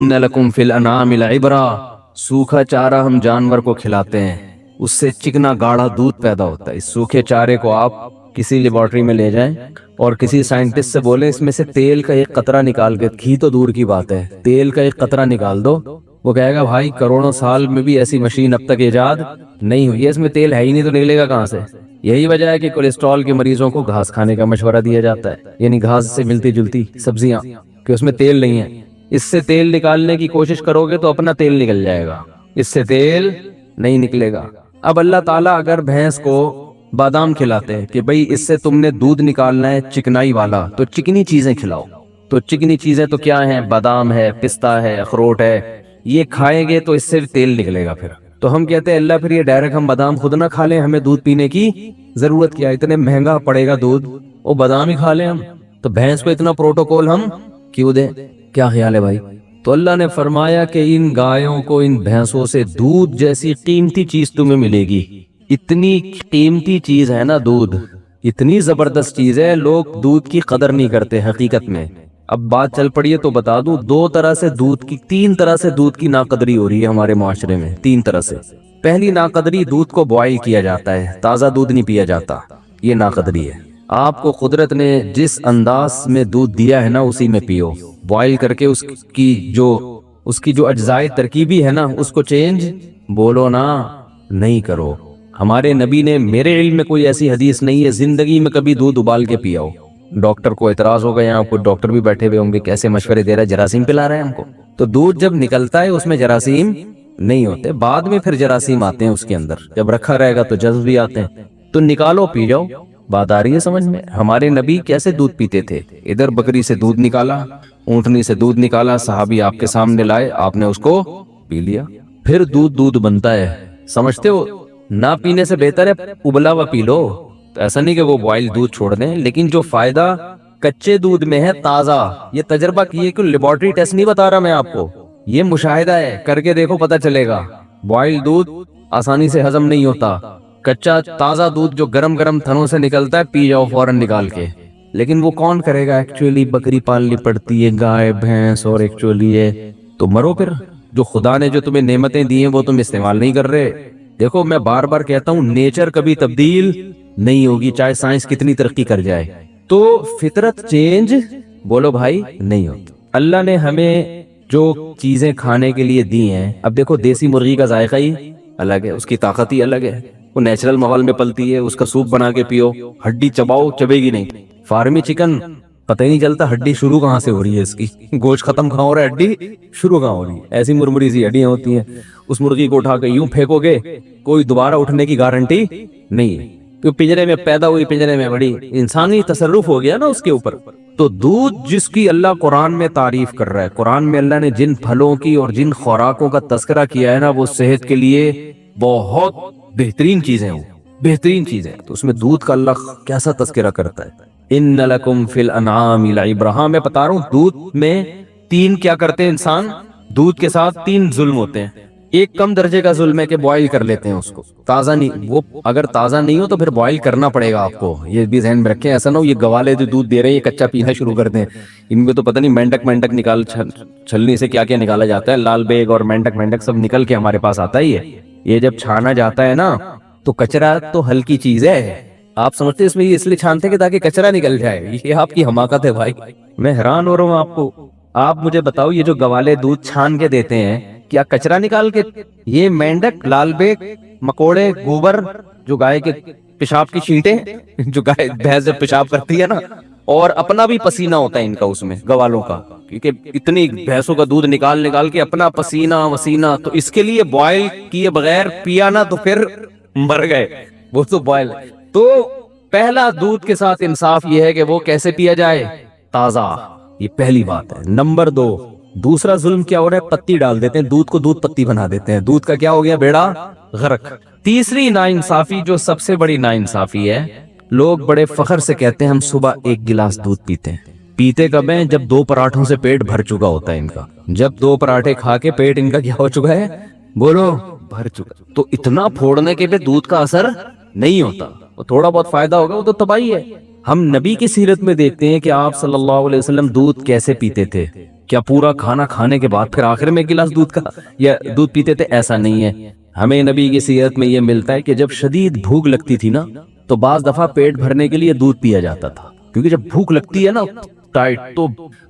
ان لکم فی الانعام لعبرا، سوکھا چارہ ہم جانور کو کھلاتے ہیں، اس سے چکنا گاڑھا دودھ پیدا ہوتا ہے۔ اس سوکھے چارے کو آپ کسی لیبارٹری میں لے جائیں اور کسی سائنٹسٹ سے بولیں اس میں سے تیل کا ایک قطرہ نکال کے، گھی تو دور کی بات ہے، تیل کا ایک قطرہ نکال دو، وہ کہے گا بھائی کروڑوں سال میں بھی ایسی مشین اب تک ایجاد نہیں ہوئی ہے، اس میں تیل ہے ہی نہیں تو نکلے گا کہاں سے؟ یہی وجہ ہے کہ کولیسٹرول کے مریضوں کو گھاس کھانے کا مشورہ دیا جاتا ہے، یعنی گھاس سے ملتی جلتی سبزیاں، کہ اس میں تیل نہیں ہے۔ اس سے تیل نکالنے کی کوشش کرو گے تو اپنا تیل نکل جائے گا، اس سے تیل نہیں نکلے گا۔ اب اللہ تعالیٰ اگر بھینس کو بادام کھلاتے ہیں کہ بھئی اس سے تم نے دودھ نکالنا ہے چکنائی والا، تو چکنی چیزیں کھلاؤ، تو چکنی چیزیں تو کیا ہیں؟ بادام ہے، پستہ ہے، اخروٹ ہے، یہ کھائیں گے تو اس سے تیل نکلے گا۔ پھر تو ہم کہتے ہیں اللہ پھر یہ ڈائریکٹ ہم بادام خود نہ کھا لیں، ہمیں دودھ پینے کی ضرورت کیا؟ اتنے مہنگا پڑے گا دودھ، وہ بادام ہی کھا لیں ہم، تو بھینس کو اتنا پروٹوکول ہم کیوں دیں؟ کیا خیال ہے بھائی؟ تو اللہ نے فرمایا کہ ان گایوں کو، ان بھینسوں سے دودھ جیسی قیمتی چیز تمہیں ملے گی۔ اتنی قیمتی چیز ہے نا دودھ، اتنی زبردست چیز ہے، لوگ دودھ کی قدر نہیں کرتے حقیقت میں۔ اب بات چل پڑی ہے تو بتا دوں، دو طرح سے دودھ کی، تین طرح سے دودھ کی ناقدری ہو رہی ہے ہمارے معاشرے میں، تین طرح سے۔ پہلی ناقدری، دودھ کو بوائل کیا جاتا ہے، تازہ دودھ نہیں پیا جاتا، یہ ناقدری ہے۔ آپ کو قدرت نے جس انداز میں دودھ دیا ہے نا اسی میں پیو، بوائل کر کے اس کی جو اجزائے ترکیبی ہے نا اس کو چینج بولو نا نہیں کرو۔ ہمارے نبی نے، میرے علم میں کوئی ایسی حدیث نہیں ہے زندگی میں کبھی دودھ ابال کے پیا ہو۔ ڈاکٹر کو اعتراض ہو گیا، یہاں کوئی ڈاکٹر بھی بیٹھے ہوئے ہوں گے، کیسے مشورے دے رہا ہے، جراثیم پلا رہے ہیں ہم کو۔ تو دودھ جب نکلتا ہے اس میں جراثیم نہیں ہوتے، بعد میں پھر جراثیم آتے ہیں اس کے اندر، جب رکھا رہے گا تو جذب بھی آتے ہیں۔ تو نکالو پی جاؤ، بات آ رہی ہے سمجھ میں؟ ہمارے نبی کیسے دودھ پیتے تھے؟ ادھر بکری سے دودھ نکالا، اونٹنی سے دودھ نکالا، صحابی آپ کے سامنے لائے، آپ نے اس کو پی لیا۔ پھر دودھ بنتا ہے، سمجھتے ہو؟ نہ پینے سے بہتر ہے ابلا ہوا پی لو۔ تو ایسا نہیں کہ وہ بوائل دودھ چھوڑ دیں، لیکن جو فائدہ کچے دودھ میں ہے تازہ، یہ تجربہ کیے کہ لیبارٹری ٹیسٹ نہیں بتا رہا میں آپ کو، یہ مشاہدہ ہے، کر کے دیکھو پتہ چلے گا۔ بوائل دودھ آسانی سے ہضم نہیں ہوتا، کچا تازہ دودھ جو گرم گرم تھنوں سے نکلتا ہے پی جاؤ فوراً نکال کے۔ لیکن وہ کون کرے گا؟ ایکچولی بکری پالنی پڑتی ہے، گائے بھینس، اور ایکچولی ہے تو مرو پھر۔ جو خدا نے جو تمہیں نعمتیں دی ہیں وہ تم استعمال نہیں کر رہے۔ دیکھو میں بار بار کہتا ہوں، نیچر کبھی تبدیل نہیں ہوگی چاہے سائنس کتنی ترقی کر جائے، تو فطرت چینج بولو بھائی نہیں ہوتی۔ اللہ نے ہمیں جو چیزیں کھانے کے لیے دی ہیں، اب دیکھو دیسی مرغی کا ذائقہ ہی الگ ہے، اس کی طاقت ہی الگ ہے، وہ نیچرل ماحول میں پلتی ہے، اس کا سوپ بنا کے پیو، ہڈی چباؤ چبے گی نہیں۔ فارمی چکن پتہ ہی نہیں چلتا ہڈی شروع کہاں سے ہو رہی ہے، اس کی گوشت ختم کہاں ہو رہا ہے، ہڈی شروع کہاں ہو رہی ہے۔ ایسی مرمری سی ہڈیاں ہوتی ہیں، اس مرغی کو اٹھا کے یوں پھینکو گے کوئی دوبارہ اٹھنے کی گارنٹی نہیں ہے، کیوں پنجرے میں پیدا ہوئی پنجرے میں بڑی، انسانی تصرف ہو گیا نا اس کے اوپر۔ تو دودھ جس کی اللہ قرآن میں تعریف کر رہا ہے، قرآن میں اللہ نے جن پھلوں کی اور جن خوراکوں کا تذکرہ کیا ہے نا، وہ صحت کے لیے بہت بہترین چیزیں ہوں، بہترین چیزیں، تو اس میں دودھ کا اللہ کیسا تذکرہ کرتا ہے۔ ان لکم فی الانعام لعبرہ، ہاں میں بتا رہا ہوں دودھ میں تین کیا کرتے ہیں انسان، دودھ کے ساتھ تین ظلم ہوتے ہیں۔ ایک کم درجے کا ظلم ہے کہ بوائل کر لیتے ہیں اس کو، تازہ نہیں، وہ اگر تازہ نہیں ہو تو پھر بوائل کرنا پڑے گا آپ کو، یہ بھی ذہن میں رکھیں، ایسا نہ ہو یہ گوالے جو دودھ دے رہے ہیں یہ کچا پینا شروع کر دیں، ان میں تو پتہ نہیں مینڈک نکال چھلنی سے کیا کیا نکالا جاتا ہے، لال بیگ اور مینڈک سب نکل کے ہمارے پاس آتا ہی ہے۔ یہ جب چھانا جاتا ہے نا تو کچرا تو ہلکی چیز ہے، آپ سمجھتے اس میں یہ اس لیے چھانتے ہیں کہ تاکہ کچرا نکل جائے، یہ آپ کی حماقت ہے بھائی، میں حیران ہو رہا ہوں آپ کو۔ آپ مجھے بتاؤ یہ جو گوالے دودھ چھان کے دیتے ہیں کیا کچرا نکال کے؟ یہ مینڈک، لال بیگ، مکوڑے، گوبر، جو گائے کے پیشاب کی شیٹیں، جو گائے بھینس جب پیشاب کرتی ہے نا، اور اپنا بھی پسینہ ہوتا ہے ان کا اس میں، گوالوں کا، کیونکہ اتنی بھینسوں کا دودھ نکال کے اپنا پسینہ وسینہ، تو اس کے لیے بوائل کیے بغیر پیا نا تو پھر مر گئے، وہ تو بوائل۔ تو پہلا دودھ کے ساتھ انصاف یہ ہے کہ وہ کیسے پیا جائے؟ تازہ، یہ پہلی بات ہے۔ نمبر دو، دوسرا ظلم کیا ہو رہا ہے؟ پتی ڈال دیتے ہیں دودھ کو، دودھ پتی بنا دیتے ہیں، دودھ کا کیا ہو گیا؟ بیڑا غرق۔ تیسری ناانصافی جو سب سے بڑی ناانصافی ہے، لوگ بڑے فخر سے کہتے ہیں ہم صبح ایک گلاس دودھ پیتے ہیں، پیتے کب ہیں؟ جب 2 پراٹھوں سے پیٹ بھر چکا ہوتا ہے ان کا، جب 2 پراٹھے کھا کے پیٹ ان کا کیا ہو چکا ہے؟ بولو، بھر چکا۔ تو اتنا پھوڑنے کے بھی دودھ کا اثر نہیں ہوتا، وہ تھوڑا بہت فائدہ ہوگا وہ تو تباہی ہے۔ ہم نبی کی سیرت میں دیکھتے ہیں کہ آپ صلی اللہ علیہ وسلم دودھ کیسے پیتے تھے. کیا پورا کھانا کھانے کے بعد پھر آخر میں ایک گلاس دودھ کا یا دودھ پیتے تھے؟ ایسا نہیں ہے. ہمیں نبی کی سیرت میں یہ ملتا ہے کہ جب شدید بھوک لگتی تھی نا تو بعض دفعہ پیٹ بھرنے کے لیے دودھ پیا جاتا تھا، کیونکہ جب بھوک لگتی ہے نا ٹائٹ تو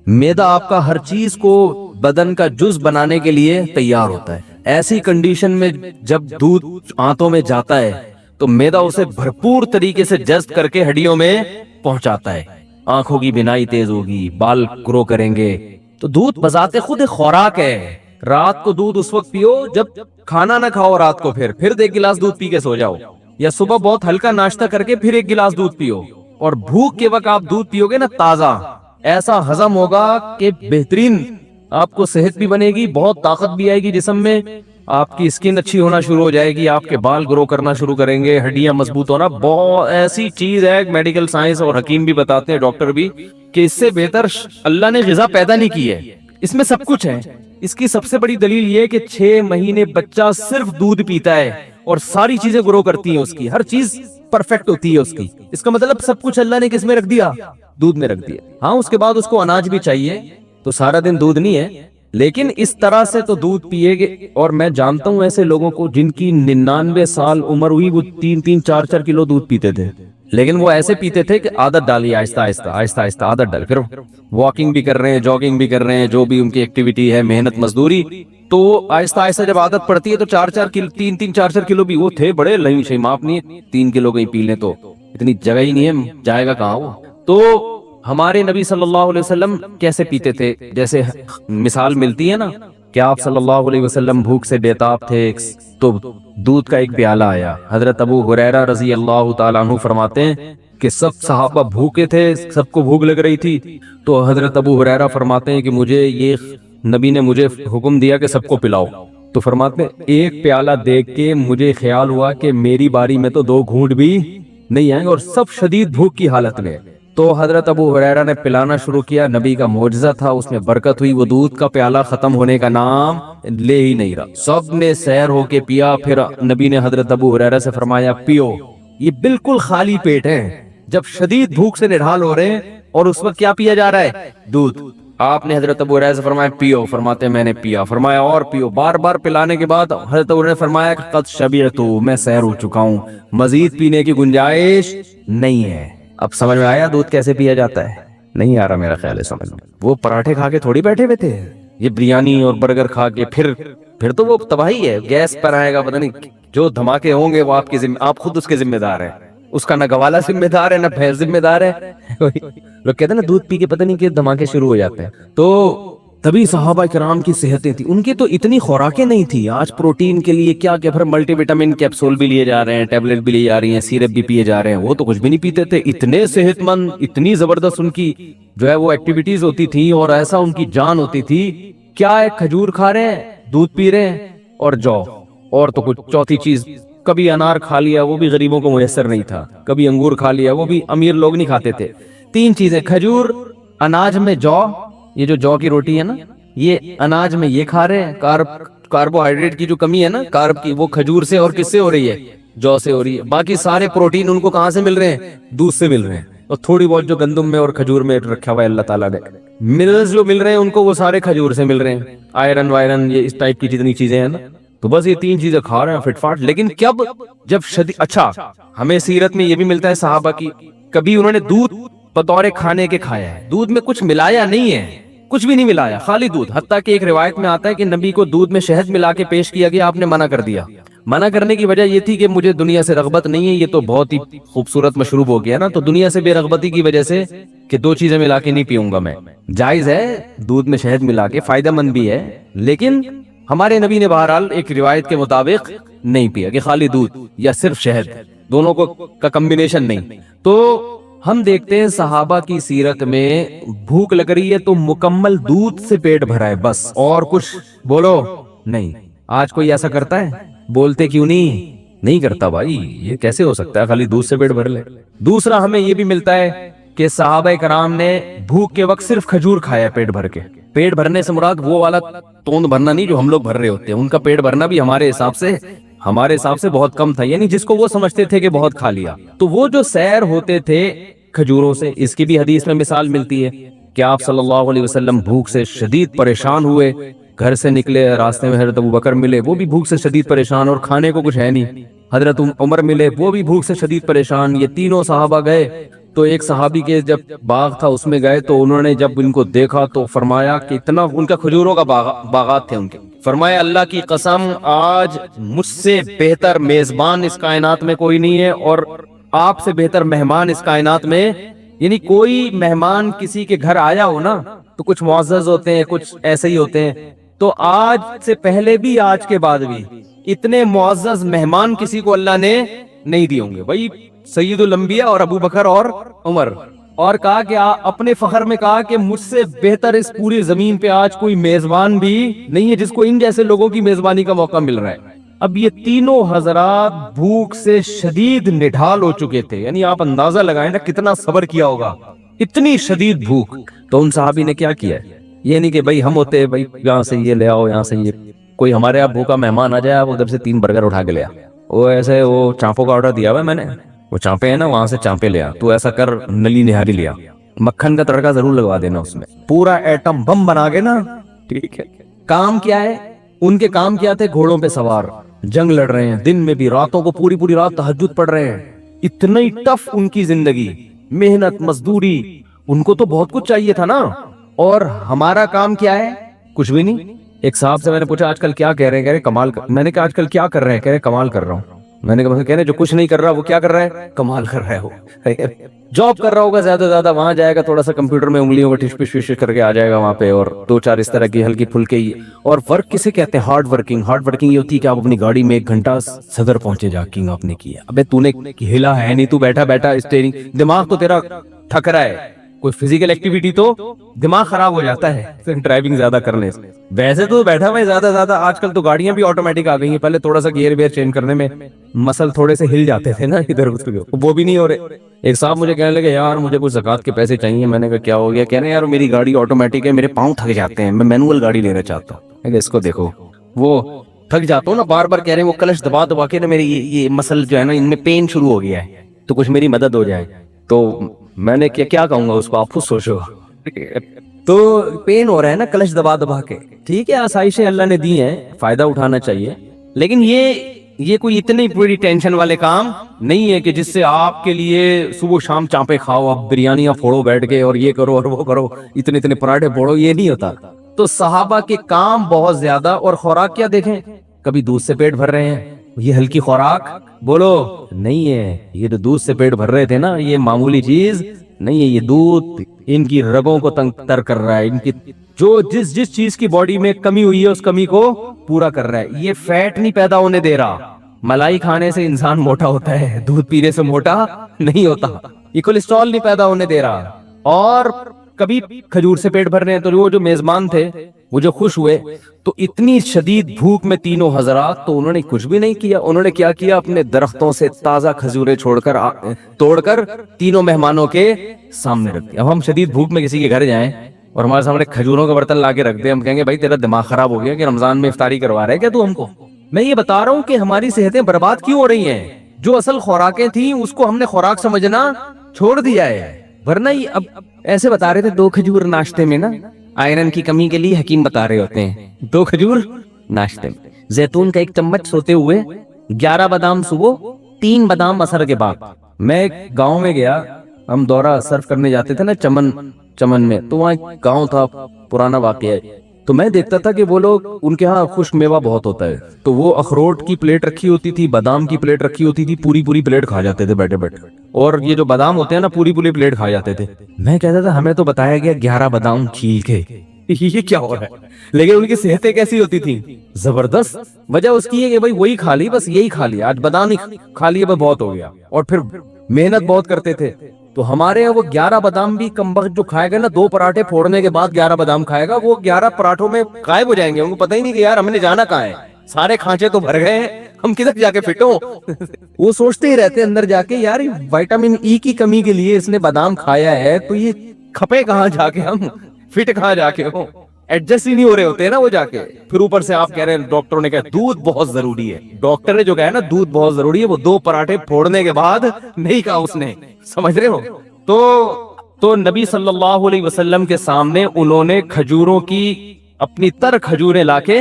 معدہ آپ کا ہر چیز کو بدن کا جز بنانے کے لیے تیار ہوتا ہے. ایسی کنڈیشن میں جب دودھ آنتوں میں جاتا ہے تو معدہ اسے بھرپور طریقے سے جذب کر کے ہڈیوں میں پہنچاتا ہے. آنکھوں کی بینائی تیز ہوگی، بال گرو کریں گے. تو دودھ بذات خود ایک خوراک ہے. رات کو دودھ اس وقت پیو جب کھانا نہ کھاؤ، رات کو پھر ایک گلاس دودھ پی کے سو جاؤ، یا صبح بہت ہلکا ناشتہ کر کے پھر ایک گلاس دودھ پیو. اور بھوک کے وقت آپ دودھ پیو گے نا تازہ، ایسا ہضم ہوگا کہ بہترین آپ کو صحت بھی بنے گی، بہت طاقت بھی آئے گی جسم میں، آپ کی اسکن اچھی ہونا شروع ہو جائے گی، آپ کے بال گرو کرنا شروع کریں گے، ہڈیاں مضبوط ہونا. بہت ایسی چیز ہے، میڈیکل سائنس اور حکیم بھی بتاتے ہیں، ڈاکٹر بھی، کہ اس سے بہتر اللہ نے غذا پیدا نہیں کی ہے. اس میں سب کچھ ہے. اس کی سب سے بڑی دلیل یہ کہ 6 مہینے بچہ صرف دودھ پیتا ہے اور ساری چیزیں گرو کرتی ہیں، اس کی ہر چیز پرفیکٹ ہوتی ہے اس کی. اس کا مطلب سب کچھ اللہ نے کس میں رکھ دیا؟ دودھ میں رکھ دیا. ہاں اس کے بعد اس کو اناج بھی چاہیے، تو سارا دن دودھ نہیں ہے، لیکن اس طرح سے تو دودھ پیے گے. اور میں جانتا ہوں ایسے لوگوں کو جن کی 99 سال عمر ہوئی، وہ 3-3 4-4 کلو دودھ پیتے تھے، لیکن وہ ایسے پیتے تھے کہ عادت ڈالی، آہستہ آہستہ عادت ڈال. پھر واکنگ بھی کر رہے ہیں، جاگنگ بھی کر رہے ہیں، جو بھی ان کی ایکٹیویٹی ہے، محنت مزدوری، تو آہستہ آہستہ جب عادت پڑتی ہے تو 3-3 4-4 کلو بھی. وہ تھے بڑے لئی شی معاف نہیں، 3 کلو کہیں پی لیں تو اتنی جگہ ہی نہیں ہے، جائے گا کہاں وہ. تو ہمارے نبی صلی اللہ علیہ وسلم کیسے پیتے تھے؟ جیسے مثال ملتی ہے نا کہ آپ صلی اللہ علیہ وسلم بھوک سے بےتاب تھے تو دودھ کا ایک پیالہ آیا. حضرت ابو ہریرہ رضی اللہ تعالیٰ عنہ فرماتے ہیں کہ سب صحابہ بھوکے تھے، سب کو بھوک لگ رہی تھی، تو حضرت ابو ہریرہ فرماتے ہیں کہ مجھے یہ نبی نے مجھے حکم دیا کہ سب کو پلاؤ. تو فرماتے ہیں ایک پیالہ دیکھ کے مجھے خیال ہوا کہ میری باری میں تو 2 گھونٹ بھی نہیں آئیں گے، اور سب شدید بھوک کی حالت میں. تو حضرت ابو ہریرہ نے پلانا شروع کیا. نبی کا معجزہ تھا، اس میں برکت ہوئی. وہ دودھ کا پیالہ ختم ہونے کا نام لے ہی نہیں رہا. سب نے سیر ہو کے پیا. پھر نبی نے حضرت ابو ہریرہ سے فرمایا پیو. یہ بالکل خالی پیٹ ہے، جب شدید بھوک سے نڈھال ہو رہے ہیں، اور اس وقت کیا پیا جا رہا ہے؟ دودھ. آپ نے حضرت ابو ہریرہ سے فرمایا پیو. فرماتے ہیں میں نے پیا. فرمایا اور پیو. بار بار پلانے کے بعد حضرت ابو ہریرہ نے فرمایا کہ قد شبعت، میں سیر ہو چکا ہوں، مزید پینے کی گنجائش نہیں ہے. اب سمجھ میں آیا دودھ کیسے پیا جاتا ہے؟ نہیں آ رہا میرا خیال ہے سمجھ میں. وہ پراٹھے کھا کے تھوڑی بیٹھے ہوئے تھے، یہ بریانی اور برگر کھا کے پھر تو وہ تباہی ہے. گیس پر آئے گا، پتہ نہیں جو دھماکے ہوں گے وہ آپ خود اس کے ذمہ دار ہیں. اس کا نہ گوالا ذمہ دار ہے، نہ بھینس ذمہ دار ہے. لوگ کہتے ہیں نا دودھ پی کے پتہ نہیں کہ دھماکے شروع ہو جاتے ہیں. تو تبھی صحابہ کرام کی صحتیں تھی، ان کی تو اتنی خوراکیں نہیں تھی. آج پروٹین کے لیے کیا پھر ملٹی وٹامن کیپسول بھی لیے جا رہے ہیں، ٹیبلٹ بھی لی جا رہی ہیں، سیرپ بھی پیے جا رہے ہیں. وہ تو کچھ بھی نہیں پیتے تھے، اتنے صحت مند، اتنی زبردست ان کی جو ہے وہ ایکٹیویٹیز ہوتی تھی، اور ایسا ان کی جان ہوتی تھی. کیا ہے؟ کھجور کھا رہے ہیں، دودھ پی رہے ہیں، اور جو اور تو کچھ چوتھی چیز، کبھی انار کھا لیا، وہ بھی غریبوں کو میسر نہیں تھا. کبھی انگور کھا لیا، وہ بھی امیر لوگ نہیں کھاتے تھے. 3 چیزیں، کھجور، اناج میں جو، یہ جو جو کی روٹی ہے نا، یہ اناج میں یہ کھا رہے ہیں. کاربوہائیڈریٹ کی جو کمی ہے نا، کارب کی، وہ کھجور سے اور کس سے ہو رہی ہے؟ جو سے ہو رہی ہے. باقی سارے پروٹین ان کو کہاں سے مل رہے ہیں؟ دودھ سے مل رہے ہیں. اور تھوڑی بہت جو گندم میں اور کھجور میں رکھا ہوا ہے اللہ تعالیٰ نے، منرلز جو مل رہے ہیں ان کو وہ سارے کھجور سے مل رہے ہیں. آئرن وائرن، یہ اس ٹائپ کی جتنی چیزیں ہیں نا، تو بس یہ 3 چیزیں کھا رہے ہیں فٹ فاٹ. لیکن جب شدید، اچھا ہمیں سیرت میں یہ بھی ملتا ہے صحابہ کی، کبھی انہوں نے دودھ بطور کھانے کے کھایا ہے. دودھ میں کچھ ملایا نہیں ہے، کچھ بھی نہیں ملایا، خالی دودھ. حتیٰ کہ ایک روایت میں آتا ہے کہ نبی کو دودھ میں شہد ملا کے پیش کیا گیا، آپ نے منع کر دیا. منع کرنے کی وجہ یہ تھی کہ مجھے دنیا سے رغبت نہیں ہے. یہ تو بہت ہی خوبصورت مشروب ہو گیا نا، تو دنیا سے بے رغبتی کی وجہ سے کہ 2 چیزیں ملا کے نہیں پیوں گا میں. جائز ہے دودھ میں شہد ملا کے، فائدہ مند بھی ہے، لیکن ہمارے نبی نے بہرحال ایک روایت کے مطابق نہیں پیا کہ خالی دودھ یا صرف شہد، دونوں کا کمبینیشن نہیں. تو ہم دیکھتے ہیں صحابہ کی سیرت میں بھوک لگ رہی ہے تو مکمل دودھ سے پیٹ بھرا ہے بس، اور کچھ بولو نہیں. آج کوئی ایسا کرتا ہے؟ بولتے کیوں نہیں کرتا بھائی، یہ کیسے ہو سکتا ہے خالی دودھ سے پیٹ بھر لے. دوسرا ہمیں یہ بھی ملتا ہے کہ صحابہ کرام نے بھوک کے وقت صرف کھجور کھایا پیٹ بھر کے. پیٹ بھرنے سے مراد وہ والا توند بھرنا نہیں جو ہم لوگ بھر رہے ہوتے ہیں. ان کا پیٹ بھرنا بھی ہمارے حساب سے بہت کم تھا، یعنی جس کو وہ سمجھتے تھے کہ بہت کھا لیا. تو وہ جو سیر ہوتے تھے کھجوروں سے. اس کی بھی حدیث میں مثال ملتی ہے کہ آپ صلی اللہ علیہ وسلم بھوک سے شدید پریشان ہوئے, گھر سے نکلے, راستے میں حضرت ابوبکر ملے, وہ بھی بھوک سے شدید پریشان اور کھانے کو کچھ ہے نہیں. حضرت عمر ملے, وہ بھی بھوک سے شدید پریشان. یہ تینوں صحابہ گئے تو ایک صحابی کے جب باغ تھا اس میں گئے تو انہوں نے جب ان کو دیکھا تو فرمایا کہ اتنا, ان کا کھجوروں کا باغات تھے ان کے, فرمایا اللہ کی قسم آج مجھ سے بہتر میزبان اس کائنات میں کوئی نہیں ہے, اور آپ سے بہتر مہمان اس کائنات میں, یعنی کوئی مہمان کسی کے گھر آیا ہو نا تو کچھ معزز ہوتے ہیں, کچھ ایسے ہی ہوتے ہیں, تو آج سے پہلے بھی آج کے بعد بھی اتنے معزز مہمان کسی کو اللہ نے نہیں دیے ہوں گے. بھائی سید الانبیاء اور ابو بکر اور عمر, اور کہا کہ اپنے فخر میں کہا کہ مجھ سے بہتر اس پوری زمین پہ آج کوئی میزبان بھی نہیں ہے جس کو ان جیسے لوگوں کی میزبانی کا موقع مل رہا ہے. اب یہ تینوں حضرات بھوک سے شدید نڈھال ہو چکے تھے, یعنی آپ اندازہ لگائیں نا کتنا صبر کیا ہوگا, اتنی شدید بھوک. تو ان صحابی نے کیا کیا ہے, یہ نہیں کہ بھائی ہم ہوتے بھائی یہاں سے یہ لے آؤ, یہاں سے یہ, کوئی ہمارے یہاں بھوکا مہمان آ جائے آپ ادھر سے 3 برگر اٹھا کے لے آ, وہ ایسے وہ چانپوں کا آرڈر دیا ہوا ہے میں نے, وہ چانپے ہیں نا وہاں سے چانپے لے آ, تو ایسا کر نلی نہاری لیا, مکھن کا تڑکا ضرور لگوا دینا اس میں, پورا ایٹم بم بنا کے نا, ٹھیک ہے. کام کیا ہے ان کے, کام کیا تھے, گھوڑوں پہ سوار جنگ لڑ رہے ہیں, دن میں بھی راتوں کو پوری رات تہجد پڑھ رہے ہیں. اتنی ٹف ان کی زندگی, محنت مزدوری, ان کو تو بہت کچھ چاہیے تھا نا, اور ہمارا کام کیا ہے, کچھ بھی نہیں. ایک صاحب سے میں نے پوچھا آج کل کیا کہہ رہے ہیں, کہہ رہے کمال میں نے کہا آج کل کیا کر رہے ہیں, کہہ رہے کمال کر رہا ہوں. میں نے کہا کہہ رہے جو کچھ نہیں کر رہا وہ کیا کر رہا ہے, کمال کر رہا ہے. وہ جاب کر رہا ہوگا زیادہ زیادہ, وہاں جائے گا تھوڑا سا کمپیوٹر میں انگلیوں کو ٹش پش کر کے آ جائے گا وہاں پہ, اور 2-4 اس طرح کی ہلکی پھلکی. اور ورک کسے کہتے ہیں, ہارڈ ورکنگ. ہارڈ ورکنگ یہ ہوتی ہے کہ آپ اپنی گاڑی میں 1 گھنٹہ صدر پہنچے جا کے آپ نے کیا, ابے تو نے ہلا ہے نہیں, تو بیٹھا بیٹھا اسٹیئرنگ, دماغ تو تیرا تھک رہا ہے, کوئی فزیکل ایکٹیویٹی تو دماغ خراب ہو جاتا ہے ڈرائیونگ زیادہ کرنے سے. ویسے تو بیٹھا ہوا زیادہ زیادہ, آج کل تو گاڑیاں بھی آٹومیٹک آ گئی ہیں, پہلے تھوڑا سا گیئر ویئر چینج کرنے میں مسل تھوڑے سے ہل جاتے تھے نا ادھر ادھر, وہ بھی نہیں ہو رہے. ایک صاحب مجھے کہنے لگے یار مجھے کچھ زکات کے پیسے چاہیے. میں نے کہا کیا ہو گیا, کہہ رہے ہیں یار میری گاڑی آٹومیٹک ہے, میرے پاؤں تھک جاتے ہیں, میں مینوئل گاڑی لینا چاہتا ہوں. اس کو دیکھو وہ تھک جاتا ہوں نا بار بار, کہہ رہے ہیں وہ کلچ دبا دبا کے نا میری یہ مسل جو ہے نا ان میں پین شروع ہو گیا ہے, تو کچھ میری مدد ہو جائے. تو میں نے کیا کہوں گا اس کو, آپ خود سوچو. تو پین ہو رہا ہے نا کلچ دبا دبا کے, ٹھیک ہے آسائشیں اللہ نے دی ہیں, فائدہ اٹھانا چاہیے, لیکن یہ کوئی اتنی بڑی ٹینشن والے کام نہیں ہے کہ جس سے آپ کے لیے صبح شام چانپے کھاؤ, آپ بریانیاں پھوڑو بیٹھ کے, اور یہ کرو اور وہ کرو, اتنے پراٹھے پھوڑو, یہ نہیں ہوتا. تو صحابہ کے کام بہت زیادہ, اور خوراک کیا دیکھیں, کبھی دودھ سے پیٹ بھر رہے ہیں, یہ ہلکی خوراک بولو نہیں ہے. یہ جو دودھ سے پیٹ بھر رہے تھے نا, یہ معمولی چیز نہیں ہے. یہ دودھ ان کی رگوں کو تنگ تر کر رہا ہے, ان کی جو جس چیز کی باڈی میں کمی ہوئی ہے اس کمی کو پورا کر رہا ہے. یہ فیٹ نہیں پیدا ہونے دے رہا. ملائی کھانے سے انسان موٹا ہوتا ہے, دودھ پینے سے موٹا نہیں ہوتا. یہ کولیسٹرول نہیں پیدا ہونے دے رہا. اور کبھی کھجور سے پیٹ بھر رہے ہیں, تو وہ جو میزبان تھے وہ جو خوش ہوئے, تو اتنی شدید بھوک میں تینوں حضرات, تو انہوں نے کچھ بھی نہیں کیا. انہوں نے کیا کیا, اپنے درختوں سے تازہ کھجوریں توڑ کر تینوں مہمانوں کے سامنے رکھ دیا. اب ہم شدید بھوک میں کسی کے گھر جائیں اور ہمارے سامنے کھجوروں کا برتن لا کے رکھ دیں, ہم کہیں گے بھائی تیرا دماغ خراب ہو گیا کہ رمضان میں افطاری کروا رہا ہے کیا تو ہم کو. میں یہ بتا رہا ہوں کہ ہماری صحتیں برباد کیوں ہو رہی ہیں. جو اصل خوراکیں تھیں اس کو ہم نے خوراک سمجھنا چھوڑ دیا ہے. ورنہ اب ایسے بتا رہے تھے 2 کھجور ناشتے میں نا, آئرن کی کمی کے لیے حکیم بتا رہے ہوتے ہیں, 2 کھجور ناشتے میں, زیتون کا 1 چمچ سوتے ہوئے, 11 بادام صبح, 3 بادام عصر کے بعد. میں گاؤں میں گیا, ہم دورہ سرف کرنے جاتے تھے نا چمن میں, تو وہاں ایک گاؤں تھا, پرانا واقعہ ہے. تو میں دیکھتا تھا کہ وہ لوگ, ان کے ہاں خشک میوہ بہت ہوتا ہے, تو وہ اخروٹ کی پلیٹ رکھی ہوتی تھی, بادام کی پلیٹ رکھی ہوتی تھی, پوری پلیٹ کھا جاتے تھے بیٹھے بیٹھے. اور یہ جو بادام ہوتے ہیں نا پوری پلیٹ کھا جاتے تھے. میں کہتا تھا ہمیں تو بتایا گیا 11 بادام چھیل کے, یہ کیا ہو رہا ہے. لیکن ان کی صحتیں کیسی ہوتی تھیں, زبردست. وجہ اس کی ہے کہ بھائی وہی کھا لی, بس یہی کھا لیا, آج بادام ہی کھا لیے بہت ہو گیا, اور پھر محنت بہت کرتے تھے. تو ہمارے وہ 11 بادام بھی کم وقت جو کھائے گا نا, 2 پراٹھے پھوڑنے کے بعد 11 بادام کھائے گا, وہ 11 پراٹھوں میں غائب ہو جائیں گے. ان کو پتہ ہی نہیں کہ یار ہم نے جانا کہاں ہے, سارے کھانچے تو بھر گئے ہیں, ہم کدھر جا کے فٹ ہوں. وہ سوچتے ہی رہتے اندر جا کے, یار وٹامن ای کی کمی کے لیے اس نے بادام کھایا ہے, تو یہ کھپے کہاں جا کے, ہم فٹ کہاں جا کے ہوں. ایڈجسٹ ہی نہیں ہو رہے ہوتے ہیں نا وہ جا کے. پھر اوپر سے آپ کہہ رہے ہیں ڈاکٹروں نے کہا دودھ بہت ضروری ہے. ڈاکٹر نے جو کہا نا دودھ بہت ضروری ہے, وہ 2 پراٹھے پھوڑنے کے بعد نہیں کہا اس نے, سمجھ رہے ہو. تو نبی صلی اللہ علیہ وسلم کے سامنے انہوں نے کھجوروں کی اپنی تر کھجوریں لا کے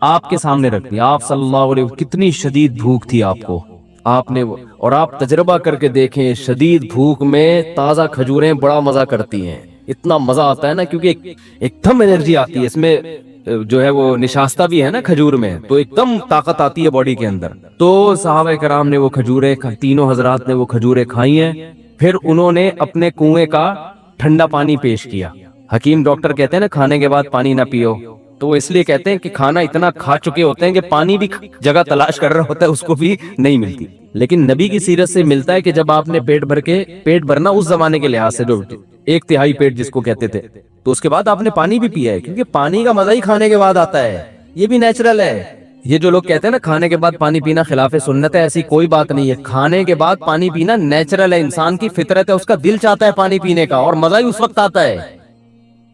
آپ کے سامنے رکھ دی. آپ صلی اللہ علیہ وسلم, کتنی شدید بھوک تھی آپ کو, آپ نے, اور آپ تجربہ کر کے دیکھیں, شدید بھوک میں تازہ کھجوریں بڑا مزہ کرتی ہیں, اتنا مزہ آتا ہے نا, کیونکہ ایک دم انرجی آتی ہے اس میں, جو ہے وہ نشاستہ بھی ہے نا کھجور میں, تو ایک دم طاقت آتی ہے باڈی کے اندر. تو صحابہ کرام نے وہ کھجوریں, تینوں حضرات نے وہ کھجوریں کھائی ہیں. پھر انہوں نے اپنے کنویں کا ٹھنڈا پانی پیش کیا. حکیم ڈاکٹر کہتے ہیں نا کھانے کے بعد پانی نہ پیو, تو وہ اس لیے کہتے ہیں کہ کھانا اتنا کھا چکے ہوتے ہیں کہ پانی بھی جگہ تلاش کر رہا ہوتا ہے, اس کو بھی نہیں ملتی. لیکن نبی کی سیرت سے ملتا ہے کہ جب آپ نے پیٹ بھرنا اس زمانے کے لحاظ سے, جو 1/3 پیٹ جس کو کہتے تھے, تو اس کے بعد آپ نے پانی بھی پیا ہے, کیونکہ پانی کا مزہ ہی کھانے کے بعد آتا ہے, یہ بھی نیچرل ہے. یہ جو لوگ کہتے ہیں نا کھانے کے بعد پانی پینا خلاف سنت ہے, ایسی کوئی بات نہیں ہے. کھانے کے بعد پانی پینا نیچرل ہے, انسان کی فطرت ہے, اس کا دل چاہتا ہے پانی پینے کا, اور مزہ ہی اس وقت آتا ہے.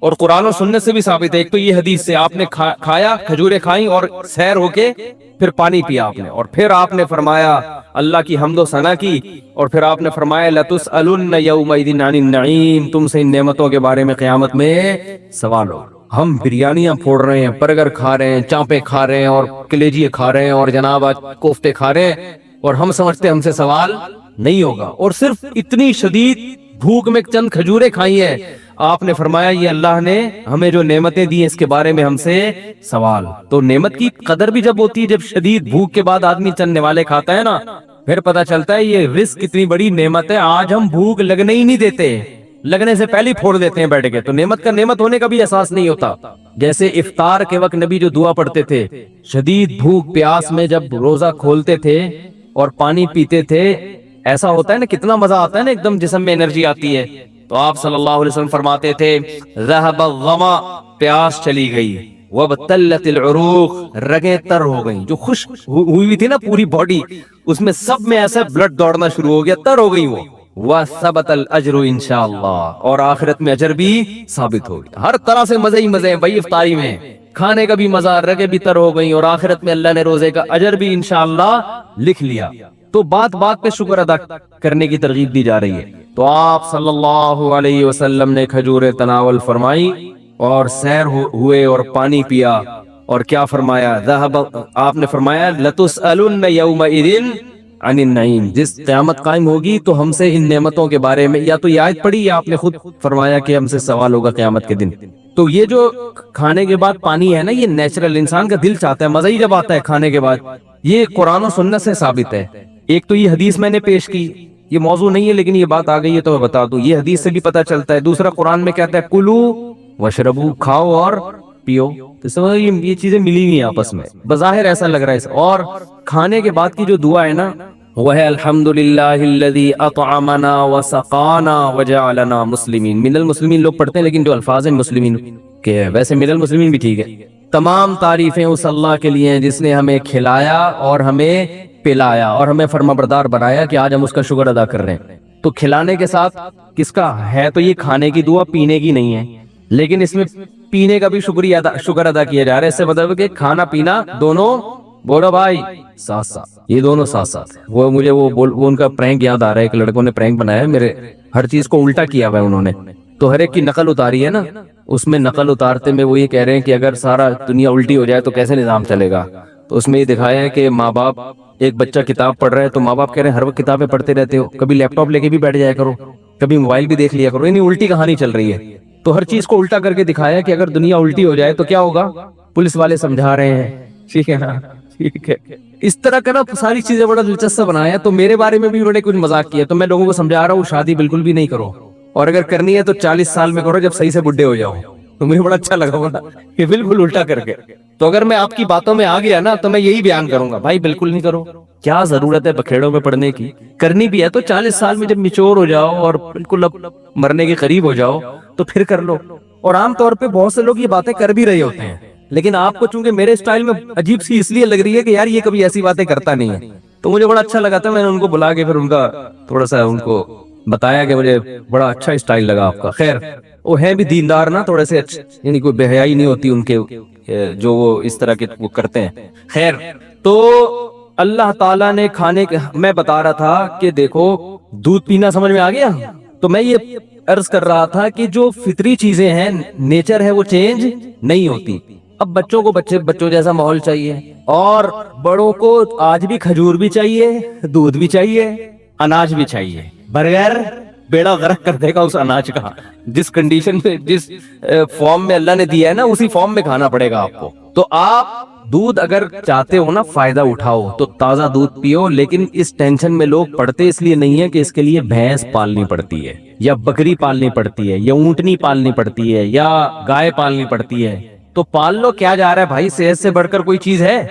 اور قرآن و سنت سے بھی ثابت ہے. ایک تو یہ حدیث سے آپ نے کھایا, کھجوریں کھائیں اور سیر ہو کے پھر پانی پیا آپ نے, اور پھر آپ نے فرمایا اللہ کی حمد و ثنا کی, اور پھر آپ نے فرمایا لَتُسْأَلُنَّ يَوْمَئِذٍ عَنِ النَّعِيمِ, تم سے ان نعمتوں کے بارے میں قیامت میں سوال ہو. ہم بریانیاں پھوڑ رہے ہیں, برگر کھا رہے ہیں, چانپے کھا رہے ہیں, اور کلیجیے کھا رہے ہیں, اور جناب کوفتے کھا رہے ہیں, اور ہم سمجھتے ہم سے سوال نہیں ہوگا. اور صرف اتنی شدید بھوک میں چند کھجوریں کھائی ہیں, آپ نے فرمایا یہ اللہ نے ہمیں جو نعمتیں دی ہیں اس کے بارے میں ہم سے سوال. تو نعمت کی قدر بھی جب ہوتی ہے, جب شدید بھوک کے بعد آدمی چند نوالے کھاتا ہے نا, پھر پتا چلتا ہے یہ رزق کتنی بڑی نعمت ہے. آج ہم بھوک لگنے ہی نہیں دیتے, لگنے سے پہلے ہی پھوڑ دیتے ہیں بیٹھ کے. تو نعمت کا نعمت ہونے کا بھی احساس نہیں ہوتا. جیسے افطار کے وقت نبی جو دعا پڑھتے تھے, شدید بھوک پیاس میں جب روزہ کھولتے تھے اور پانی پیتے تھے, ایسا ہوتا ہے نا, کتنا مزہ آتا ہے نا, ایک دم جسم میں انرجی آتی ہے. تو آپ صلی اللہ علیہ وسلم فرماتے تھے ذهب الظما, پیاس چلی گئی, وابتلت العروق, رگیں تر ہو گئیں, جو خشک ہوئی تھی نا پوری باڈی, اس میں سب میں ایسا بلڈ دوڑنا شروع ہو گیا, تر ہو گئی وہ. وثبت الاجر انشاءاللہ, اور آخرت میں اجر بھی ثابت ہو گیا. ہر طرح سے مزے ہی مزے ہیں بھائی افطاری میں, کھانے کا بھی مزہ, رگیں بھی تر ہو گئیں, اور آخرت میں اللہ نے روزے کا اجر بھی انشاءاللہ لکھ لیا. تو بات بات پہ شکر ادا کرنے کی ترغیب دی جا رہی ہے. تو آپ صلی اللہ علیہ وسلم نے کھجوریں تناول فرمائی اور سیر ہوئے اور پانی پیا, اور کیا فرمایا, آپ نے فرمایا لَتُسْأَلُنَّ يَوْمَئِذٍ عَنِ النَّعِيمِ, جس قیامت قائم ہوگی تو ہم سے ان نعمتوں کے بارے میں, یا تو یہ آیت پڑھی یا آپ نے خود فرمایا کہ ہم سے سوال ہوگا قیامت کے دن. تو یہ جو کھانے کے بعد پانی ہے نا, یہ نیچرل, انسان کا دل چاہتا ہے, مزہ ہی جب آتا ہے کھانے کے بعد. یہ قرآن و سنت سے ثابت ہے. ایک تو یہ حدیث میں نے پیش کی, یہ موضوع نہیں ہے لیکن یہ بات آ گئی ہے تو میں بتا دوں, یہ حدیث سے بھی پتہ چلتا ہے. دوسرا قرآن میں کہتا ہے کلو وشربو, کھاؤ اور پیو. تو سمجھو یہ چیزیں ملی ہوئی ہیں آپس میں, بظاہر ایسا لگ رہا ہے. اور کھانے کے بعد کی جو دعا ہے نا, وہ ہے الحمدللہ الذی اطعمنا وسقانا وجعلنا مسلمین. من المسلمین لوگ پڑھتے ہیں لیکن جو الفاظ ہیں مسلمین کے ہیں, ویسے من المسلمین بھی ٹھیک ہے. تمام تعریفیں اس اللہ کے لیے ہیں جس نے ہمیں کھلایا اور ہمیں پلایا اور ہمیں فرما بردار بنایا کہ آج ہم اس کا شکر ادا کر رہے ہیں. تو کھلانے کے ساتھ کس کا ہے, تو یہ کھانے کی دعا, پینے کی نہیں ہے, لیکن اس میں پینے کا بھی شکر ادا کیا جا رہا ہے. اس سے مطلب کہ کھانا پینا دونوں, بولو بھائی, ساتھ ساتھ, یہ دونوں ساتھ ساتھ. وہ مجھے وہ ان کا پرینک یاد آ رہا ہے, ایک لڑکوں نے پرینک بنایا ہے, میرے ہر چیز کو الٹا کیا ہوا ہے انہوں نے. تو ہر ایک کی نقل اتاری ہے نا, اس میں نقل اتارتے میں وہ یہ کہہ رہے ہیں کہ اگر سارا دنیا الٹی ہو جائے تو کیسے نظام چلے گا. تو اس میں یہ دکھایا ہے کہ ماں باپ, ایک بچہ کتاب پڑھ رہا ہے تو ماں باپ کہہ رہے ہیں ہر وقت کتابیں پڑھتے رہتے ہو, کبھی لیپ ٹاپ لے کے بھی بیٹھ جایا کرو, کبھی موبائل بھی دیکھ لیا کرو. یعنی الٹی کہانی چل رہی ہے. تو ہر چیز کو الٹا کر کے دکھایا کہ اگر دنیا الٹی ہو جائے تو کیا ہوگا, پولیس والے سمجھا رہے ہیں, ٹھیک ہے نا, ٹھیک ہے. اس طرح کا نا ساری چیزیں بڑا دلچسپ بنایا. تو میرے بارے میں بھی بڑے کچھ مذاق کیا. تو میں لوگوں کو سمجھا رہا ہوں شادی بالکل بھی نہیں کرو, اور اگر کرنی ہے تو 40 سال میں کرو جب صحیح سے بڈھے ہو جاؤ. تو مجھے بڑا اچھا لگا ہونا کہ بالکل الٹا کر کے. تو اگر میں آپ کی باتوں میں آ گیا نا تو میں یہی بیان کروں گا, بھائی بالکل نہیں کرو. کیا ضرورت ہے بکھیڑوں میں پڑنے کی, کرنی بھی ہے تو 40 سال میں جب میچور ہو جاؤ اور بالکل اب مرنے کے قریب ہو جاؤ تو پھر کر لو. اور عام طور پہ بہت سے لوگ یہ باتیں کر بھی رہے ہوتے ہیں, لیکن آپ کو چونکہ میرے اسٹائل میں عجیب سی اس لیے لگ رہی ہے کہ یار یہ کبھی ایسی باتیں کرتا نہیں ہے. تو مجھے بڑا اچھا لگا تھا, میں نے ان کو بلا کے پھر ان کا تھوڑا سا ان کو بتایا کہ مجھے بڑا اچھا اسٹائل لگا آپ کا. خیر وہ ہیں بھی دیندار نا تھوڑے سے, یعنی کوئی بے حیائی نہیں ہوتی ان کے جو وہ اس طرح کے وہ کرتے ہیں. خیر, تو اللہ تعالیٰ نے کھانے کے, میں بتا رہا تھا کہ دیکھو دودھ پینا سمجھ میں آ گیا, تو میں یہ عرض کر رہا تھا کہ جو فطری چیزیں ہیں، نیچر ہے، وہ چینج نہیں ہوتی. اب بچوں کو بچوں جیسا ماحول چاہیے، اور بڑوں کو آج بھی کھجور بھی چاہیے، دودھ بھی چاہیے، اناج بھی چاہیے. بغیر بیڑا غرق کر دے گا اس اناج کا. جس کنڈیشن میں، جس فارم میں اللہ نے دیا ہے نا، اسی فارم میں کھانا پڑے گا آپ کو. تو آپ دودھ اگر چاہتے ہو نا فائدہ اٹھاؤ تو تازہ دودھ پیو. لیکن اس ٹینشن میں لوگ پڑتے اس لیے نہیں ہے کہ اس کے لیے بھینس پالنی پڑتی ہے، یا بکری پالنی پڑتی ہے، یا اونٹنی پالنی پڑتی ہے، یا گائے پالنی پڑتی ہے. تو پال لو، کیا جا رہا ہے بھائی؟ صحت سے بڑھ کر کوئی چیز ہے؟